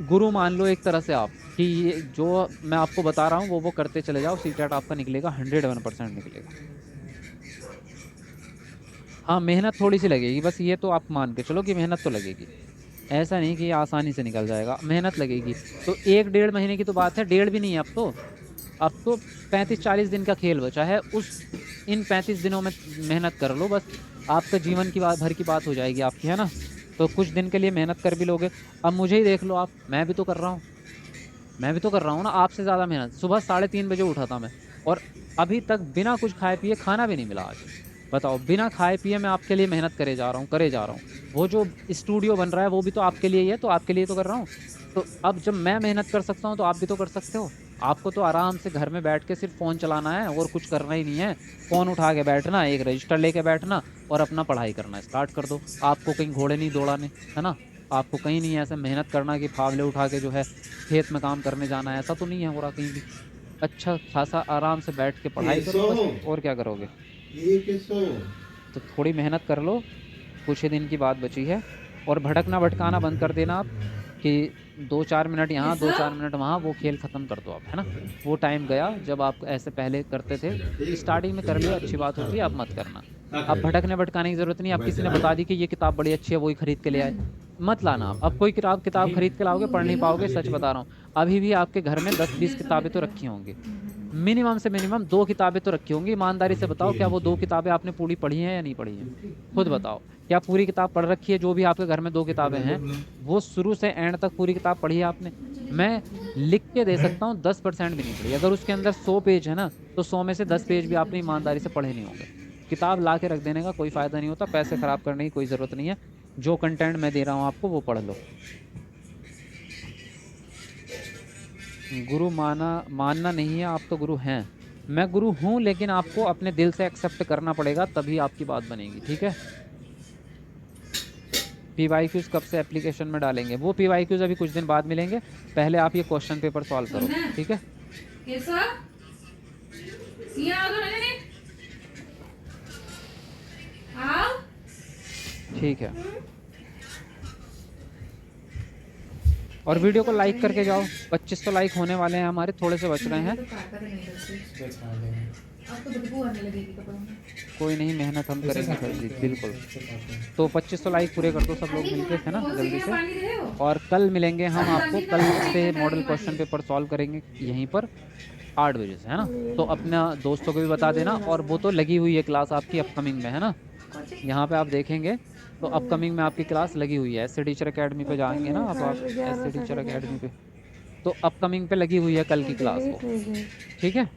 गुरु मान लो एक तरह से आप, कि ये जो मैं आपको बता रहा हूँ वो करते चले जाओ, सीटेट आपका निकलेगा, 101% निकलेगा। हाँ, मेहनत थोड़ी सी लगेगी बस, ये तो आप मान के चलो कि मेहनत तो लगेगी। ऐसा नहीं कि आसानी से निकल जाएगा, मेहनत लगेगी। तो 1-1.5 महीने की तो बात है, 1.5 भी नहीं है अब तो 35-40 दिन का खेल बचा है। इन 35 दिनों में मेहनत कर लो बस, आपका जीवन की भर की बात हो जाएगी आपकी, है ना। तो कुछ दिन के लिए मेहनत कर भी लोगे। अब मुझे ही देख लो आप, मैं भी तो कर रहा हूँ ना, आपसे ज़्यादा मेहनत। सुबह 3:30 बजे उठा था मैं, और अभी तक बिना कुछ खाए पिए, खाना भी नहीं मिला आज, बताओ। बिना खाए पिए मैं आपके लिए मेहनत करे जा रहा हूँ। वो जो स्टूडियो बन रहा है वो भी तो आपके लिए ही है, तो आपके लिए तो कर रहा हूँ। तो अब जब मैं मेहनत कर सकता हूँ तो आप भी तो कर सकते हो। आपको तो आराम से घर में बैठ के सिर्फ फ़ोन चलाना है और कुछ करना ही नहीं है। फ़ोन उठा के बैठना, एक रजिस्टर लेके बैठना और अपना पढ़ाई करना स्टार्ट कर दो। आपको कहीं घोड़े नहीं दौड़ाने, है ना। आपको कहीं नहीं ऐसे मेहनत करना कि फावले उठा के जो है खेत में काम करने जाना है, ऐसा तो नहीं है हो रहा कहीं भी। अच्छा खासा आराम से बैठ के पढ़ाई करो बस, और क्या करोगे। तो थोड़ी मेहनत कर लो, कुछ ही दिन की बात बची है। और भटकना भटकाना बंद कर देना आप, कि 2-4 मिनट यहाँ 2-4 मिनट वहाँ, वो खेल ख़त्म कर दो आप, है ना। वो टाइम गया जब आप ऐसे पहले करते थे। स्टार्टिंग में कर लिया, अच्छी बात होती है, अब मत करना। अब भटकने भटकाने की ज़रूरत नहीं। अब किसी ने बता दी कि ये किताब बड़ी अच्छी है, वही ख़रीद के ले आए, मत लाना आप। अब कोई किताब खरीद के लाओगे, पढ़ नहीं पाओगे, सच बता रहा हूँ। अभी भी आपके घर में 10-20 किताबें तो रखी होंगी, मिनिमम से मिनिमम 2 किताबें तो रखी होंगी। ईमानदारी से बताओ, क्या वो 2 किताबें आपने पूरी पढ़ी हैं या नहीं पढ़ी हैं? खुद बताओ, क्या पूरी किताब पढ़ रखी है? जो भी आपके घर में 2 किताबें हैं, वो शुरू से एंड तक पूरी किताब पढ़ी है आपने? मैं लिख के दे सकता हूँ 10% भी नहीं पढ़ी। अगर उसके अंदर 100 पेज है ना, तो 100 में से 10 पेज भी आपने ईमानदारी से पढ़े नहीं होंगे। किताब ला के रख देने का कोई फ़ायदा नहीं होता, पैसे ख़राब करने की कोई ज़रूरत नहीं है। जो कंटेंट मैं दे रहा हूँ आपको, वो पढ़ लो। गुरु मानना नहीं है, आप तो गुरु हैं। मैं गुरु हूँ, लेकिन आपको अपने दिल से एक्सेप्ट करना पड़ेगा, तभी आपकी बात बनेगी, ठीक है। PYQs कब से एप्लीकेशन में डालेंगे? वो PYQs अभी कुछ दिन बाद मिलेंगे, पहले आप ये क्वेश्चन पेपर सॉल्व करो, ठीक है। ठीक है, और वीडियो को लाइक करके जाओ। 25 तो लाइक होने वाले हैं हमारे, थोड़े से बच रहे हैं। कोई नहीं, मेहनत हम करेंगे सर जी, बिल्कुल। तो 25 तो लाइक पूरे कर दो सब लोग मिलके, है ना, जल्दी से। और कल मिलेंगे हम आपको, कल से मॉडल क्वेश्चन पेपर सॉल्व करेंगे यहीं पर 8 बजे से, है ना। तो अपना दोस्तों को भी बता देना। और वो तो लगी हुई है क्लास आपकी अपकमिंग में, है ना। यहाँ पे आप देखेंगे तो अपकमिंग में आपकी क्लास लगी हुई है। एसए टीचर अकेडमी पे जाएंगे ना आप एसए टीचर अकेडमी पे, तो अपकमिंग पे लगी हुई है कल की क्लास वो, ठीक है।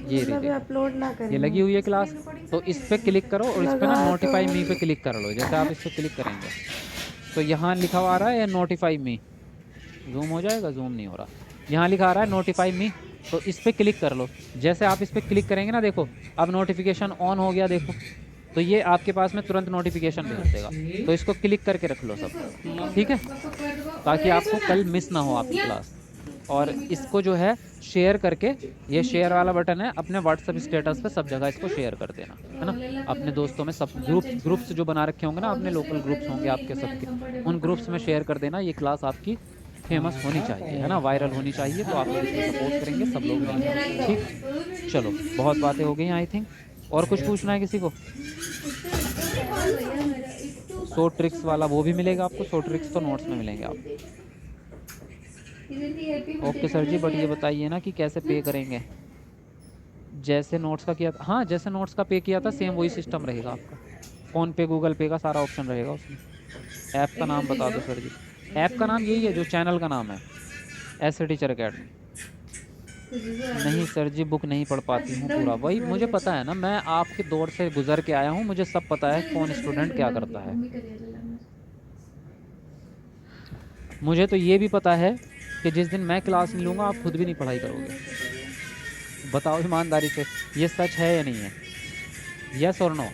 ये
अपलोड ना करें,
ये लगी हुई है क्लास, तो इस पर क्लिक करो और इस पर ना नोटिफाई मी पे क्लिक कर लो। जैसे आप इस पर क्लिक करेंगे तो यहाँ लिखा हुआ आ रहा है नोटिफाई मी, जूम हो जाएगा, जूम नहीं हो रहा, यहाँ लिखा आ रहा है नोटिफाई मी, तो इस पर क्लिक कर लो। जैसे आप इस पर क्लिक करेंगे ना, देखो अब नोटिफिकेशन ऑन हो गया, देखो तो ये आपके पास में तुरंत नोटिफिकेशन भेज देगा। तो इसको क्लिक करके रख लो सब, ठीक है, ताकि आपको कल मिस ना हो आपकी क्लास। और इसको जो है शेयर करके, ये शेयर वाला बटन है, अपने व्हाट्सएप स्टेटस पे सब जगह इसको शेयर कर देना, है ना। अपने दोस्तों में सब ग्रुप्स जो बना रखे होंगे ना, अपने लोकल ग्रुप्स होंगे आपके सबके, उन ग्रुप्स में शेयर कर देना। ये क्लास आपकी फेमस होनी चाहिए, है ना, वायरल होनी चाहिए। तो आप लोग इसको सपोर्ट करेंगे, सब लोग मिलेंगे, ठीक। चलो, बहुत बातें हो गई आई थिंक। और कुछ पूछना है किसी को? 100 ट्रिक्स वाला वो भी मिलेगा आपको, 100 ट्रिक्स तो नोट्स में मिलेंगे आपको। ओके सर जी, बट ये बताइए ना कि कैसे पे करेंगे? जैसे नोट्स का किया था, हाँ जैसे नोट्स का पे किया था सेम वही सिस्टम रहेगा आपका। फ़ोन पे, गूगल पे का सारा ऑप्शन रहेगा उसमें। ऐप का नाम बता दो सर जी। ऐप का नाम यही है जो चैनल का नाम है, ऐसे टीचर अकेडमी। नहीं सर जी, बुक नहीं पढ़ पाती हूँ पूरा। वही मुझे पता है ना, मैं आपके दौर से गुजर के आया हूँ, मुझे सब पता है कौन स्टूडेंट क्या करता है। मुझे तो ये भी पता है कि जिस दिन मैं क्लास नहीं लूँगा आप खुद भी नहीं पढ़ाई करोगे। बताओ ईमानदारी से, ये सच है या नहीं है? यस और नो?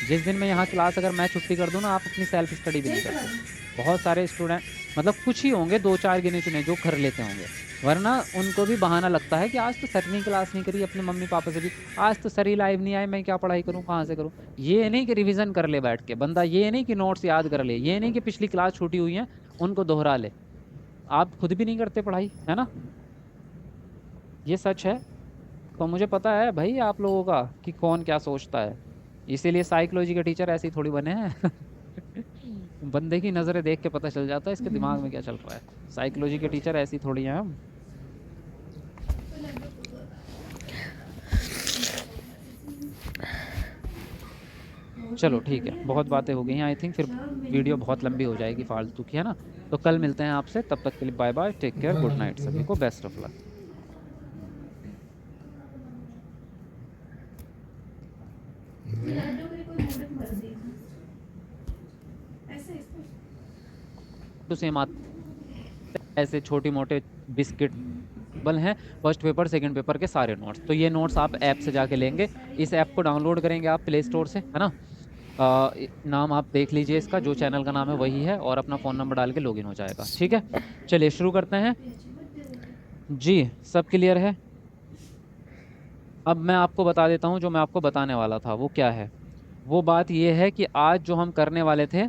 जिस दिन मैं यहाँ क्लास अगर मैं छुट्टी कर दूँ ना, आप अपनी सेल्फ स्टडी भी नहीं करते। बहुत सारे स्टूडेंट, मतलब कुछ ही होंगे, 2-4 गिने चुने जो कर लेते होंगे, वरना उनको भी बहाना लगता है कि आज तो सर ने क्लास नहीं करी। अपने मम्मी पापा से भी, आज तो सर ही लाइव नहीं आए, मैं क्या पढ़ाई करूँ, कहाँ से करूँ। ये नहीं कि रिवीजन कर ले बैठ के बंदा, ये नहीं कि नोट्स याद कर ले, ये नहीं कि पिछली क्लास छूटी हुई है उनको दोहरा ले। आप खुद भी नहीं करते पढ़ाई, है ना? ये सच है। तो मुझे पता है भाई आप लोगों का कि कौन क्या सोचता है, इसीलिए साइकोलॉजी के टीचर ऐसे ही थोड़ी बने हैं। बंदे की नज़रें देख के पता चल जाता है इसके दिमाग में क्या चल रहा है। साइकोलॉजी के टीचर ऐसी थोड़ी हैं हम। चलो ठीक है, बहुत बातें हो गई हैं, आई थिंक फिर वीडियो बहुत लंबी हो जाएगी फालतू की, है ना? तो कल मिलते हैं आपसे, तब तक के लिए bye bye, take care, good night, सभी को बेस्ट ऑफ लक। तो सेम ऐसे छोटे मोटे बिस्किट बल हैं, फर्स्ट पेपर सेकंड पेपर के सारे नोट्स। तो ये नोट्स आप ऐप से जाके लेंगे, इस ऐप को डाउनलोड करेंगे आप प्ले स्टोर से, है ना? नाम आप देख लीजिए इसका, जो चैनल का नाम है वही है, और अपना फ़ोन नंबर डाल के लॉगिन हो जाएगा। ठीक है, चलिए शुरू करते हैं जी। सब क्लियर है? अब मैं आपको बता देता हूँ जो मैं आपको बताने वाला था वो क्या है। वो बात ये है कि आज जो हम करने वाले थे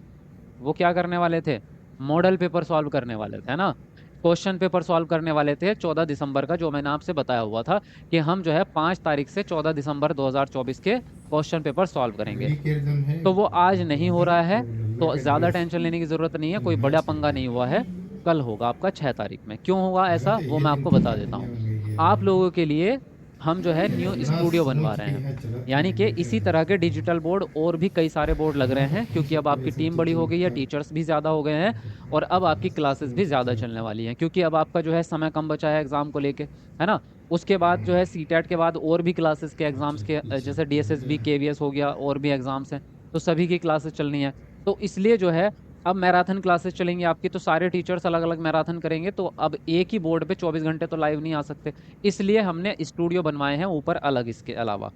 वो क्या करने वाले थे? मॉडल पेपर सॉल्व करने वाले थे, है ना? क्वेश्चन पेपर सॉल्व करने वाले थे 14 दिसंबर का, जो मैंने आपसे बताया हुआ था कि हम जो है 5 तारीख से 14 दिसंबर 2024 के क्वेश्चन पेपर सॉल्व करेंगे। तो वो आज नहीं हो रहा है, तो ज़्यादा टेंशन लेने की ज़रूरत नहीं है, कोई बड़ा पंगा नहीं हुआ है। कल होगा आपका 6 तारीख में। क्यों होगा ऐसा वो मैं आपको बता देता हूँ। आप लोगों के लिए हम जो है न्यू स्टूडियो बनवा रहे हैं, यानी कि इसी तरह के डिजिटल बोर्ड और भी कई सारे बोर्ड लग रहे हैं, क्योंकि अब आपकी टीम बड़ी हो गई है, टीचर्स भी ज़्यादा हो गए हैं, और अब आपकी क्लासेस भी ज़्यादा चलने वाली हैं, क्योंकि अब आपका जो है समय कम बचा है एग्ज़ाम को लेके, है ना? उसके बाद जो है सीटेट के बाद और भी क्लासेस के एग्ज़ाम्स के, जैसे DSSB KVS हो गया, और भी एग्ज़ाम्स हैं, तो सभी की क्लासेस चलनी है। तो इसलिए जो है अब मैराथन क्लासेस चलेंगी आपकी, तो सारे टीचर्स अलग अलग मैराथन करेंगे, तो अब एक ही बोर्ड पे 24 घंटे तो लाइव नहीं आ सकते, इसलिए हमने स्टूडियो बनवाए हैं ऊपर अलग। इसके अलावा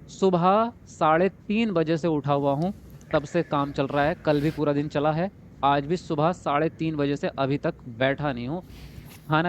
सुबह 3:30 बजे से उठा हुआ हूँ, तब से काम चल रहा है, कल भी पूरा दिन चला है, आज भी सुबह 3:30 बजे से अभी तक बैठा नहीं हूँ। खाना